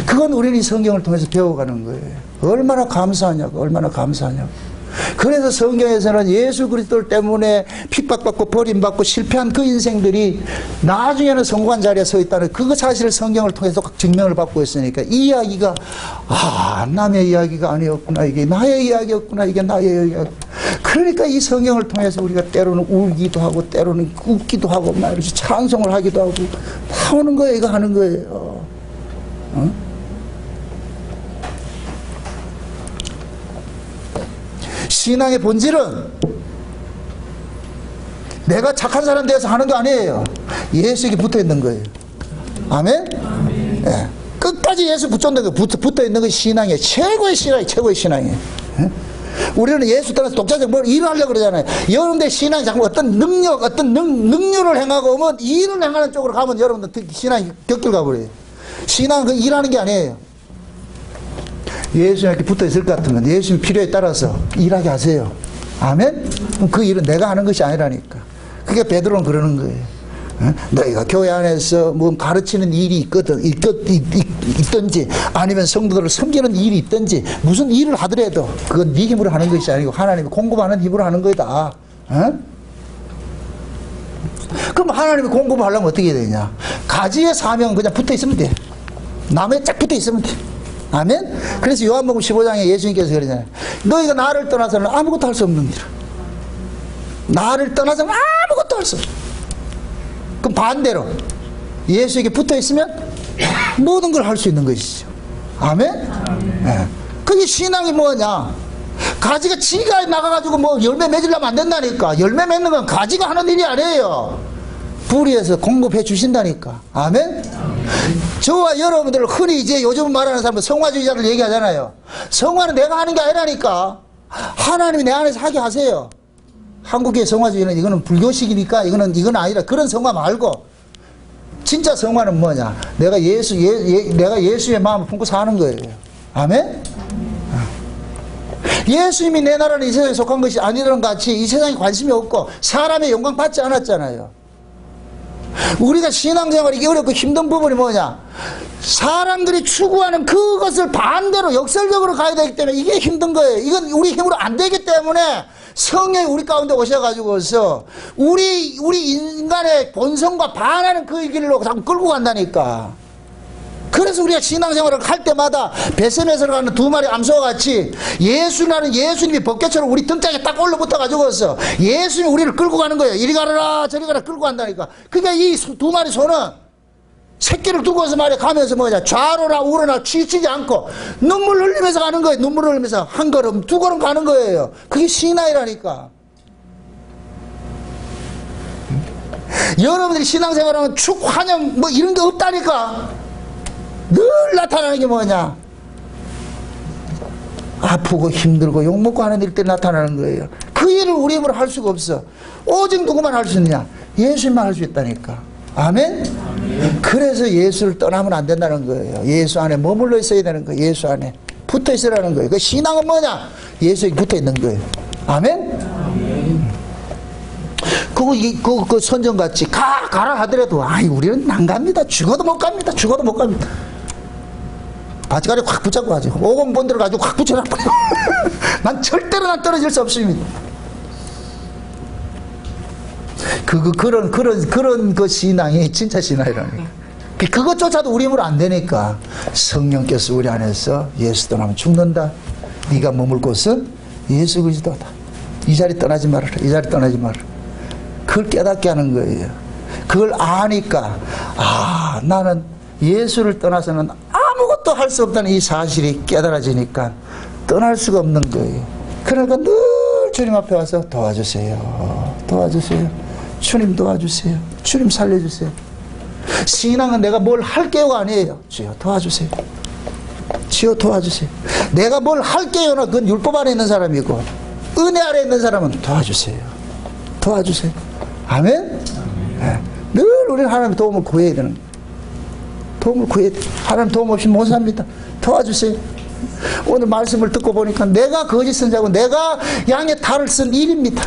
그건 우리는 이 성경을 통해서 배워가는 거예요. 얼마나 감사하냐고. 얼마나 감사하냐고. 그래서 성경에서는 예수 그리스도 때문에 핍박받고 버림받고 실패한 그 인생들이 나중에는 성공한 자리에 서 있다는 그 사실을 성경을 통해서 증명을 받고 있으니까 이 이야기가 남의 이야기가 아니었구나. 이게 나의 이야기였구나. 이게 나의 이야기. 그러니까 이 성경을 통해서 우리가 때로는 울기도 하고 때로는 웃기도 하고 막 이렇게 찬송을 하기도 하고 나오는 거예요. 이거 하는 거예요. 신앙의 본질은 내가 착한 사람 되어서 하는 거 아니에요. 예수에게 붙어 있는 거예요. 아멘? 예. 끝까지 예수 붙어 있는 것이 신앙이에요. 최고의 신앙이에요. 최고의 신앙이에요. 예? 우리는 예수 따라서 독자적 뭘 일을 하려고 그러잖아요. 여러분들 신앙이 자꾸 어떤 능력, 어떤 능률을 행하고 오면 일을 행하는 쪽으로 가면 여러분들 신앙이 격돌 가버려요. 신앙은 그 일하는 게 아니에요. 예수님께 붙어 있을 것 같으면 예수님 필요에 따라서 일하게 하세요. 아멘? 그 일은 내가 하는 것이 아니라니까. 그게 베드로는 그러는 거예요. 너희가 교회 안에서 뭐 가르치는 일이 있든지 아니면 성도들을 섬기는 일이 있든지 무슨 일을 하더라도 그건 네 힘으로 하는 것이 아니고 하나님이 공급하는 힘으로 하는 거다. 그럼 하나님이 공급을 하려면 어떻게 해야 되냐? 가지의 사명은 그냥 붙어 있으면 돼. 나무에 쫙 붙어 있으면 돼. 아멘? 그래서 요한복음 15장에 예수님께서 그러잖아요. 너희가 나를 떠나서는 아무것도 할 수 없느니라. 나를 떠나서는 아무것도 할 수 없어. 그럼 반대로 예수에게 붙어 있으면 모든 걸 할 수 있는 것이죠. 아멘? 네. 그게 신앙이 뭐냐? 가지가 지가 나가가지고 뭐 열매 맺으려면 안 된다니까. 열매 맺는 건 가지가 하는 일이 아니에요. 불의에서 공급해 주신다니까. 아멘? 저와 여러분들 흔히 이제 요즘 말하는 사람은 성화주의자들 얘기하잖아요. 성화는 내가 하는 게 아니라니까. 하나님이 내 안에서 하게 하세요. 한국의 성화주의는 이거는 불교식이니까 이건 아니라 그런 성화 말고 진짜 성화는 뭐냐? 내가 예수의 마음을 품고 사는 거예요. 아멘? 예수님이 내 나라는 이 세상에 속한 것이 아니라는 같이 이 세상에 관심이 없고 사람의 영광 받지 않았잖아요. 우리가 신앙생활이 어렵고 힘든 부분이 뭐냐? 사람들이 추구하는 그것을 반대로 역설적으로 가야 되기 때문에 이게 힘든 거예요. 이건 우리 힘으로 안 되기 때문에 성령이 우리 가운데 오셔가지고서 우리 인간의 본성과 반하는 그 길로 자꾸 끌고 간다니까. 그래서 우리가 신앙생활을 할 때마다 베세메에서 가는 두 마리 암소와 같이 예수님이 법궤처럼 우리 등짝에 딱 올라붙어 가지고서 예수님이 우리를 끌고 가는 거예요. 이리 가라 저리 가라 끌고 간다니까. 그러니까 이 두 마리 소는 새끼를 두고서 말이야 가면서 뭐냐 좌로나 우로나 치치지 않고 눈물 흘리면서 가는 거예요. 눈물 흘리면서 한 걸음 두 걸음 가는 거예요. 그게 신앙이라니까. 여러분들이 신앙생활하면 축 환영 뭐 이런 게 없다니까. 늘 나타나는 게 뭐냐? 아프고 힘들고 욕먹고 하는 일들이 나타나는 거예요. 그 일을 우리 힘으로 할 수가 없어. 오직 누구만 할 수 있느냐? 예수님만 할 수 있다니까. 아멘? 아멘? 그래서 예수를 떠나면 안 된다는 거예요. 예수 안에 머물러 있어야 되는 거예요. 예수 안에 붙어 있으라는 거예요. 그 신앙은 뭐냐? 예수에 붙어 있는 거예요. 아멘? 아멘? 그 선정같이 가라 하더라도, 아이, 우리는 안 갑니다. 죽어도 못 갑니다. 죽어도 못 갑니다. 바지가리 확 붙잡고 가지. 50번대를 가지고 확 붙여놔버려. 난 절대로 난 떨어질 수 없습니다. 그런 그 신앙이 진짜 신앙이라니까. 그것조차도 우리 힘으로 안 되니까 성령께서 우리 안에서 예수 떠나면 죽는다. 네가 머물 곳은 예수 그리스도다. 이 자리 떠나지 말아라. 이 자리 떠나지 말아라. 그걸 깨닫게 하는 거예요. 그걸 아니까, 아, 나는 예수를 떠나서는 아무것도 할 수 없다는 이 사실이 깨달아지니까 떠날 수가 없는 거예요. 그러니까 늘 주님 앞에 와서 도와주세요. 도와주세요. 주님 도와주세요. 주님 살려주세요. 신앙은 내가 뭘 할게요가 아니에요. 주여 도와주세요. 주여 도와주세요. 내가 뭘 할게요는 그건 율법 안에 있는 사람이고, 은혜 아래 있는 사람은 도와주세요. 도와주세요. 아멘? 네. 늘 우리는 하나님의 도움을 구해야 되는 거예요. 도움을 구해야 돼요. 하나님 도움 없이 못 삽니다. 도와주세요. 오늘 말씀을 듣고 보니까 내가 거짓 선자고 내가 양의 탈을 쓴 일입니다.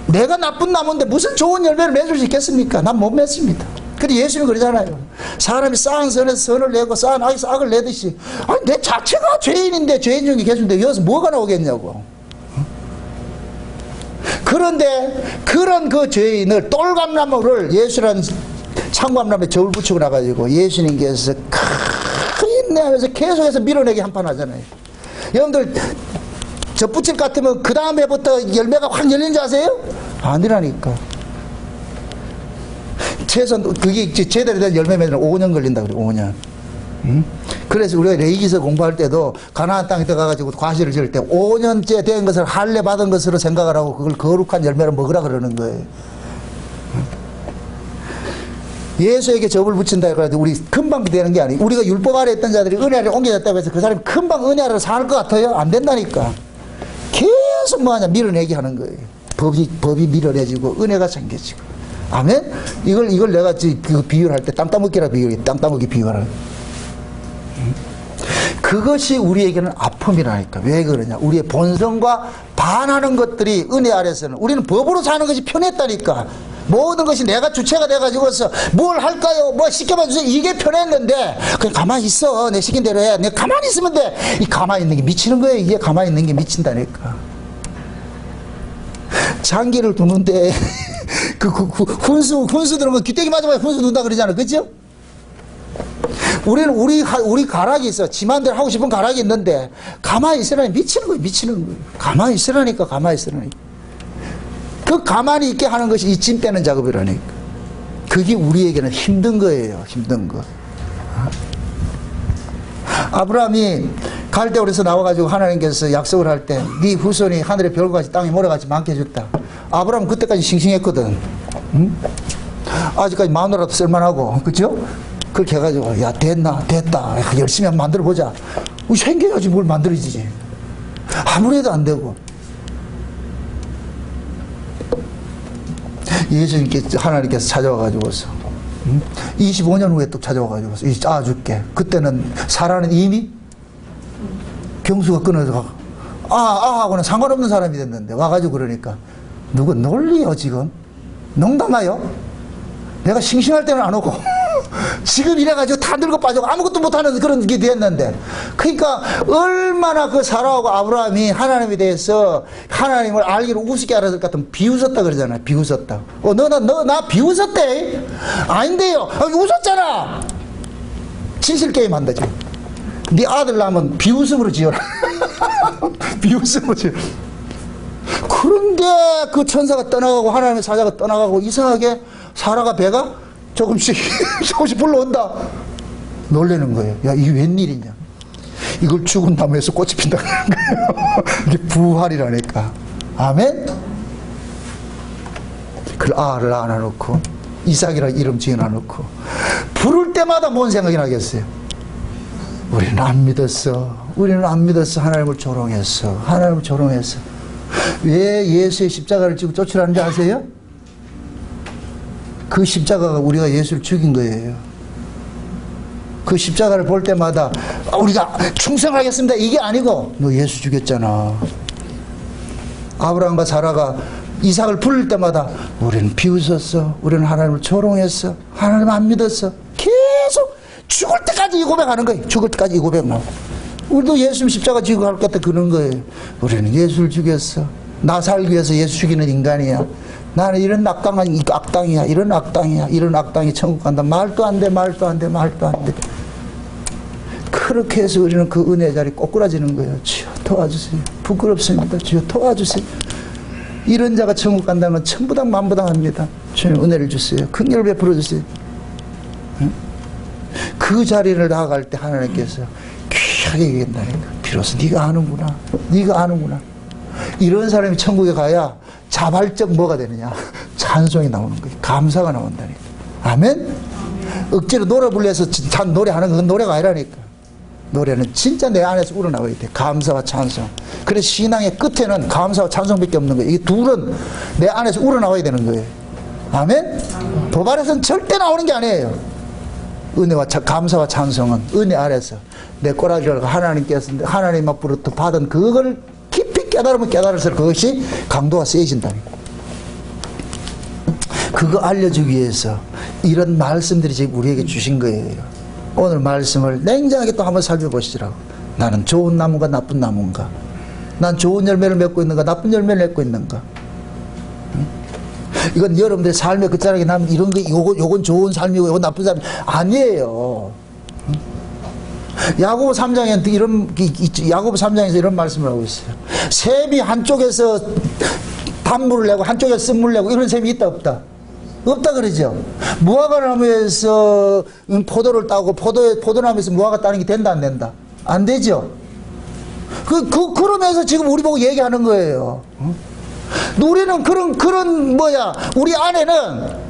내가 나쁜 나무인데 무슨 좋은 열매를 맺을 수 있겠습니까? 난 못 맺습니다. 근데 예수님이 그러잖아요. 사람이 쌓은 선에서 선을 내고 쌓은 악에서 악을 내듯이, 아니, 내 자체가 죄인인데 죄인 중에 계신데 여기서 뭐가 나오겠냐고. 그런데 그런 그 죄인을, 똘감나무를 예수라는 창감나무에 저울 붙이고 나가지고 예수님께서 큰 인내하면서 계속해서 밀어내기 한판 하잖아요. 여러분들 젖붙일 같으면 그 다음 해부터 열매가 확 열리는 줄 아세요? 아니라니까. 최소한 그게 제대로 된 열매 맺으면 5년 걸린다 그래. 5년. 그래서 우리가 레위기서 공부할 때도 가나안 땅에 들어가가지고 과실을 지을 때 5년째 된 것을 할례 받은 것으로 생각을 하고 그걸 거룩한 열매를 먹으라 그러는 거예요. 예수에게 접을 붙인다 해가지고 우리 금방 되는 게 아니에요. 우리가 율법 아래 있던 자들이 은혜 아래 옮겨졌다고 해서 그 사람이 금방 은혜 아래로 살 것 같아요? 안 된다니까. 계속 뭐하냐, 밀어내기 하는 거예요. 법이 밀어내지고 은혜가 생겨지고. 아멘? 이걸 내가 그 비유를 할 때 땅 따먹기라 비유해. 땅 따먹기 비유하는. 그것이 우리에게는 아픔이라니까. 왜 그러냐? 우리의 본성과 반하는 것들이 은혜 아래서는 우리는 법으로 사는 것이 편했다니까. 모든 것이 내가 주체가 돼가지고서 뭘 할까요? 뭐 시켜봐 주세요. 이게 편했는데 그냥 가만히 있어. 내 시킨 대로 해. 내가 가만히 있으면 돼. 이 가만히 있는 게 미치는 거예요. 이게 가만히 있는 게 미친다니까. 장기를 두는데 훈수 들으면 귀때기 맞아봐야 훈수 둔다 그러잖아. 그죠? 우리는 우리 가락이 있어. 지만대로 하고 싶은 가락이 있는데 가만히 있으라니 미치는 거예요. 미치는 거예요. 가만히 있으라니까. 가만히 있으라니까. 그 가만히 있게 하는 것이 이 짐 떼는 작업이라니까. 그게 우리에게는 힘든 거예요. 힘든 거. 아브라함이 갈대우르에서 나와가지고 하나님께서 약속을 할 때 네 후손이 하늘의 별같이 땅에 모래같이 많게 해줬다. 아브라함 그때까지 싱싱했거든. 응? 아직까지 마누라도 쓸만하고, 그죠? 그렇게 해가지고 야 됐다 열심히 한번 만들어보자. 생겨야지 뭘 만들어지지. 아무래도 안 되고. 예수님께서 하나님께서 찾아와가지고서 25년 후에 또 찾아와가지고서 이제 짜줄게. 그때는 사라는 이미 경수가 끊어서 하고는 상관없는 사람이 됐는데 와가지고 그러니까 누구 놀리요 지금? 농담하요? 내가 싱싱할 때는 안 오고 지금 이래가지고 다 늙어 빠지고 아무것도 못하는 그런 게 됐는데, 그러니까 얼마나 그 사라하고 아브라함이 하나님에 대해서 하나님을 알기로 우습게 알았을 것 같으면 비웃었다 그러잖아요. 비웃었다. 나 비웃었대? 아닌데요. 웃었잖아. 진실 게임 한다 지금. 네 아들 낳으면 비웃음으로 지어라. 비웃음으로 지어라. 그런데 그 천사가 떠나가고 하나님의 사자가 떠나가고 이상하게 사라가 배가 조금씩 불러온다. 놀라는 거예요. 야, 이게 웬일이냐. 이걸 죽은 나무에서 꽃이 핀다. 이게 부활이라니까. 아멘? 그 아를 안아놓고 이삭이라는 이름 지어놔놓고 부를 때마다 뭔 생각이 나겠어요? 우리는 안 믿었어. 우리는 안 믿었어. 하나님을 조롱했어. 하나님을 조롱했어. 왜 예수의 십자가를 지고 쫓으라는지 아세요? 그 십자가가 우리가 예수를 죽인 거예요. 그 십자가를 볼 때마다 우리가 충성하겠습니다 이게 아니고 너 예수 죽였잖아. 아브라함과 사라가 이삭을 부를 때마다 우리는 비웃었어, 우리는 하나님을 조롱했어, 하나님 안 믿었어. 계속 죽을 때까지 이 고백하는 거예요. 죽을 때까지 이 고백 나오고. 우리도 예수님 십자가 지고 갈 것 같아 그런 거예요. 우리는 예수를 죽였어. 나 살기 위해서 예수 죽이는 인간이야. 나는 이런 악당한 악당이야. 이런 악당이야. 이런 악당이 천국 간다. 말도 안 돼, 말도 안 돼, 말도 안 돼. 그렇게 해서 우리는 그 은혜의 자리 꼬꾸라지는 거예요. 주여 도와주세요. 부끄럽습니다. 주여 도와주세요. 이런 자가 천국 간다는 건 천부당 만부당합니다. 주님 은혜를 주세요. 긍휼을 베풀어 주세요. 응? 그 자리를 나아갈 때 하나님께서 귀하게 얘기한다니까. 비로소 네가 아는구나. 네가 아는구나. 이런 사람이 천국에 가야 자발적 뭐가 되느냐. 찬송이 나오는 거예요. 감사가 나온다니까. 아멘? 억지로 노래 불러서 노래하는 건 노래가 아니라니까. 노래는 진짜 내 안에서 우러나와야 돼. 감사와 찬송. 그래서 신앙의 끝에는 감사와 찬송밖에 없는 거예요. 이 둘은 내 안에서 우러나와야 되는 거예요. 아멘? 도발에서는 절대 나오는 게 아니에요. 은혜와 감사와 찬송은 은혜 아래서 내 꼬라지를 하나님께서 하나님 앞으로부터 받은 그걸 깊이 깨달으면 깨달을수록 그것이 강도가 세진다니까. 그거 알려주기 위해서 이런 말씀들이 지금 우리에게 주신 거예요. 오늘 말씀을 냉정하게 또 한번 살펴보시라고. 나는 좋은 나무가 나쁜 나무인가? 난 좋은 열매를 맺고 있는가? 나쁜 열매를 맺고 있는가? 이건 여러분들의 삶의 끝자락에 나면 이런 거, 요건 좋은 삶이고, 요건 나쁜 삶이 아니에요. 야고보 3장에 야고보 3장에서 이런 말씀을 하고 있어요. 샘이 한쪽에서 단물을 내고 한쪽에서 쓴물을 내고 이런 샘이 있다 없다? 없다 그러죠. 무화과나무에서 포도를 따고 포도나무에서 무화과 따는 게 된다 안 된다? 안 되죠. 그러면서 지금 우리 보고 얘기하는 거예요. 우리는 우리 안에는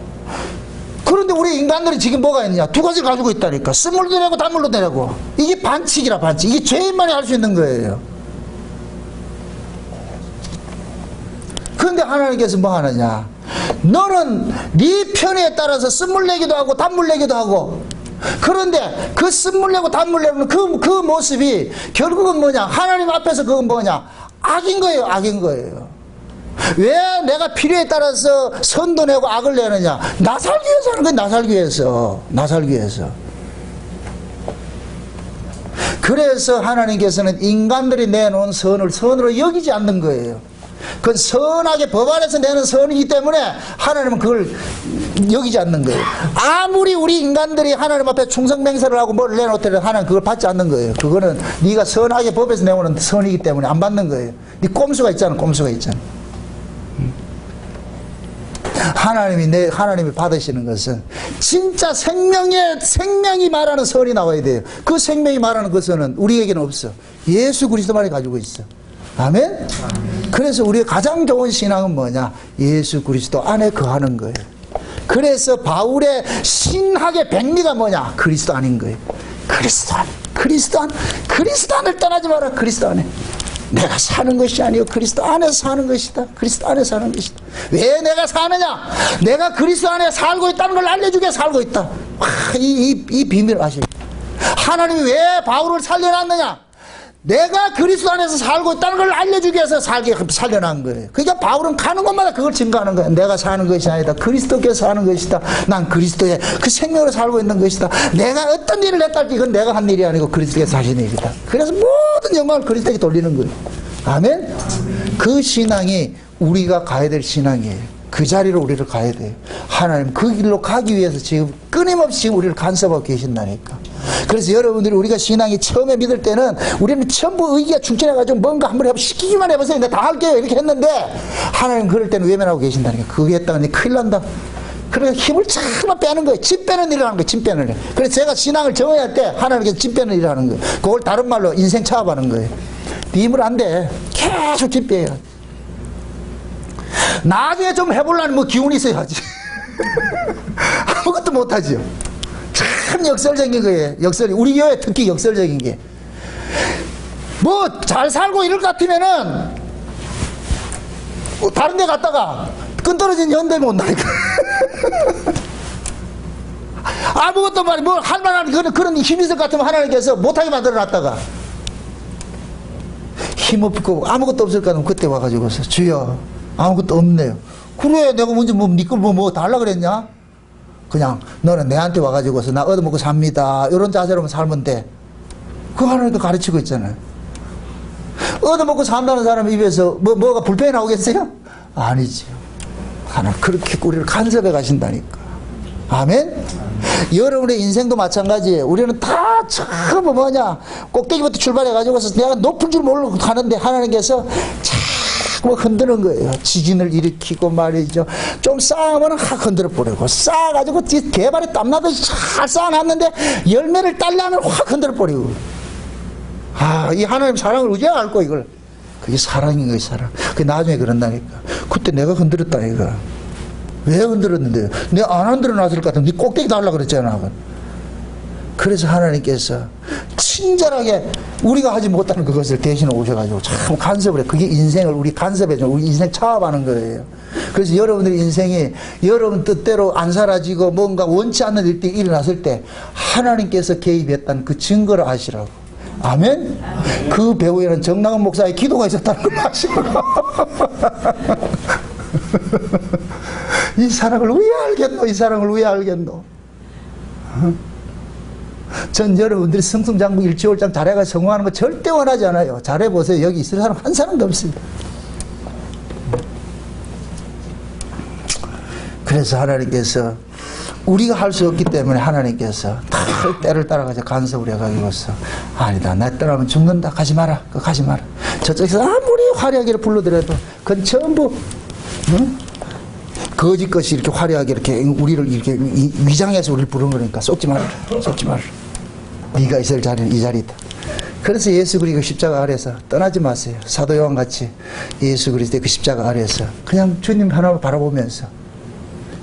그런데 우리 인간들이 지금 뭐가 있느냐? 두 가지 가지고 있다니까. 쓴물도 내고 단물도 내고. 이게 반칙이라 반칙. 이게 죄인만이 할 수 있는 거예요. 그런데 하나님께서 뭐 하느냐? 너는 네 편에 따라서 쓴물 내기도 하고 단물 내기도 하고. 그런데 그 쓴물 내고 단물 내는 그 모습이 결국은 뭐냐? 하나님 앞에서 그건 뭐냐? 악인 거예요. 악인 거예요. 왜 내가 필요에 따라서 선도 내고 악을 내느냐? 나 살기 위해서 하는 거예요. 나 살기 위해서. 나 살기 위해서. 그래서 하나님께서는 인간들이 내놓은 선을 선으로 여기지 않는 거예요. 그건 선하게 법 안에서 내는 선이기 때문에 하나님은 그걸 여기지 않는 거예요. 아무리 우리 인간들이 하나님 앞에 충성맹세를 하고 뭘 내놓더라도 하나님 그걸 받지 않는 거예요. 그거는 네가 선하게 법에서 내오는 선이기 때문에 안 받는 거예요. 네 꼼수가 있잖아. 꼼수가 있잖아. 하나님이 받으시는 것은 진짜 생명이 말하는 선이 나와야 돼요. 그 생명이 말하는 그 선은 우리에게는 없어. 예수 그리스도만이 가지고 있어. 아멘? 그래서 우리의 가장 좋은 신앙은 뭐냐? 예수 그리스도 안에 거하는 거예요. 그래서 바울의 신학의 백미가 뭐냐? 그리스도 안인 거예요. 그리스도 안을 떠나지 마라. 그리스도 안에. 내가 사는 것이 아니요 그리스도 안에서 사는 것이다. 그리스도 안에 사는 것이다. 왜 내가 사느냐? 내가 그리스도 안에 살고 있다는 걸 알려주기 위해 살고 있다. 와, 이 비밀을 아시죠? 하나님이 왜 바울을 살려놨느냐? 내가 그리스도 안에서 살고 있다는 걸 알려주기 위해서 살려난 거예요. 그러니까 바울은 가는 곳마다 그걸 증거하는 거예요. 내가 사는 것이 아니다. 그리스도께서 사는 것이다. 난 그리스도의 그 생명으로 살고 있는 것이다. 내가 어떤 일을 했다 할지 이건 내가 한 일이 아니고 그리스도께서 하신 일이다. 그래서 모든 영광을 그리스도에게 돌리는 거예요. 아멘? 그 신앙이 우리가 가야 될 신앙이에요. 그 자리로 우리를 가야 돼요. 하나님 그 길로 가기 위해서 지금 끊임없이 우리를 간섭하고 계신다니까. 그래서 여러분들이 우리가 신앙이 처음에 믿을 때는 우리는 전부 의기가 충천해가지고 뭔가 한번 시키기만 해보세요. 내가 다 할게요. 이렇게 했는데 하나님 그럴 때는 외면하고 계신다니까. 그거 했다가 큰일 난다. 그래서 힘을 참아 빼는 거예요. 침 빼는 일을 하는 거예요. 침 빼는 일. 그래서 제가 신앙을 정해야 할 때 하나님께서 침 빼는 일을 하는 거예요. 그걸 다른 말로 인생 차압하는 거예요. 네 힘을 안 돼. 계속 침 빼요. 나중에 좀 해보려면 뭐 기운이 있어야지. 아무것도 못하지요. 참 역설적인 거예요. 우리 교회 특히 역설적인 게. 뭐 잘 살고 이럴 것 같으면은 다른 데 갔다가 끈떨어진 연대면 온다니까. 아무것도 말이 뭐 할만한 그런 힘이 있을 것 같으면 하나님께서 못하게 만들어 놨다가 힘없고 아무것도 없을까 하면 그때 와가지고서 주여 아무것도 없네요. 그래 내가 먼저 뭐 달라 그랬냐? 그냥 너는 내한테 와가지고서 나 얻어먹고 삽니다 이런 자세로만 살면 돼. 그거 하나님도 가르치고 있잖아요. 얻어먹고 산다는 사람 입에서 뭐가 불편이 나오겠어요? 아니지요. 하나님 그렇게 우리를 간섭해 가신다니까. 아멘? 여러분의 인생도 마찬가지예요. 우리는 다 처음 뭐냐 꼭대기부터 출발해가지고서 내가 높은 줄 모르고 가는데 하나님께서 자꾸 흔드는 거예요. 지진을 일으키고 말이죠. 좀 쌓으면 확 흔들어 버리고 쌓아가지고 개발에 땀나듯이 잘 쌓아놨는데 열매를 딸려면 확 흔들어 버리고. 이 하나님 사랑을 어디에 알고 이걸. 그게 사랑인 거예요, 사랑. 그게 나중에 그런다니까. 그때 내가 흔들었다 이거. 왜 흔들었는데요? 내가 안 흔들어 놨을 것 같으면 네 꼭대기 달라 그랬잖아. 그래서 하나님께서 친절하게 우리가 하지 못하는 그것을 대신에 오셔가지고 참 간섭을 해. 그게 인생을 우리 간섭해줘. 우리 인생 차압하는 거예요. 그래서 여러분들의 인생이 여러분 뜻대로 안 사라지고 뭔가 원치 않는 일들이 일어났을 때 하나님께서 개입했다는 그 증거를 아시라고. 아멘? 그 배후에는 정남은 목사의 기도가 있었다는 걸 아시고. 이 사랑을 왜 알겠노? 이 사랑을 왜 알겠노? 전 여러분들이 승승장구 일치월장 잘해가 성공하는 거 절대 원하지 않아요. 잘해보세요. 여기 있을 사람 한 사람도 없습니다. 그래서 하나님께서 우리가 할 수 없기 때문에 하나님께서 다 때를 따라가서 간섭을 해가지고서 아니다 나 떠나면 죽는다 가지 마라 가지 마라. 저쪽에서 아무리 화려하게 불러들여도 그건 전부 거짓 것이 이렇게 화려하게 이렇게 우리를 이렇게 위장해서 우리를 부른 거니까 쏟지 말라 쏟지 말라. 네가 있을 자리는 이 자리다. 그래서 예수 그리스도 십자가 아래서 떠나지 마세요. 사도 요한같이 예수 그리스도의 그 십자가 아래서 그냥 주님 하나를 바라보면서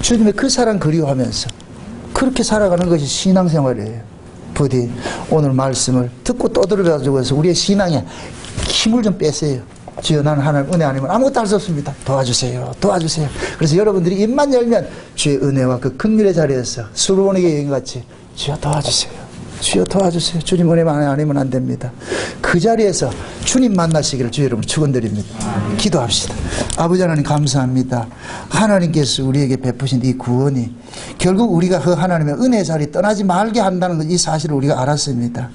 주님의 그 사랑 그리워하면서 그렇게 살아가는 것이 신앙생활이에요. 부디 오늘 말씀을 듣고 또 들어가지고서 우리의 신앙에 힘을 좀 빼세요. 주여 나는 하나님 은혜 아니면 아무것도 할 수 없습니다. 도와주세요. 도와주세요. 그래서 여러분들이 입만 열면 주의 은혜와 그 긍휼의 자리에서 수르보니게 여인같이 주여 도와주세요. 주여 도와주세요. 주님 은혜만 아니면 안 됩니다. 그 자리에서 주님 만나시기를 주여 여러분 축원드립니다. 기도합시다. 아버지 하나님 감사합니다. 하나님께서 우리에게 베푸신 이 구원이 결국 우리가 그 하나님의 은혜의 자리 떠나지 말게 한다는 이 사실을 우리가 알았습니다.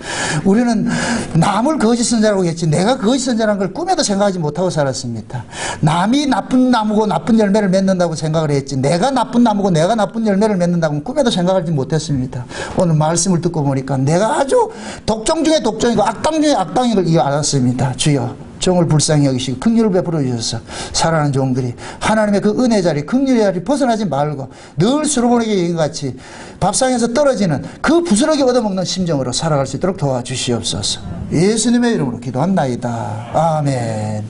우리는 남을 거짓 선자라고 했지 내가 거짓 선자라는 걸 꿈에도 생각하지 못하고 살았습니다. 남이 나쁜 나무고 나쁜 열매를 맺는다고 생각을 했지 내가 나쁜 나무고 내가 나쁜 열매를 맺는다고 꿈에도 생각하지 못했습니다. 오늘 말씀을 듣고 보니까 내가 아주 독종 중에 독종이고 악당 중에 악당인 걸 알았습니다. 주여 종을 불쌍히 여기시고 긍휼을 베풀어 주셔서 사랑하는 종들이 하나님의 그 은혜 자리 긍휼의 자리 벗어나지 말고 늘 수르보니게 여인같이 밥상에서 떨어지는 그 부스러기 얻어먹는 심정으로 살아갈 수 있도록 도와주시옵소서. 예수님의 이름으로 기도합나이다. 아멘.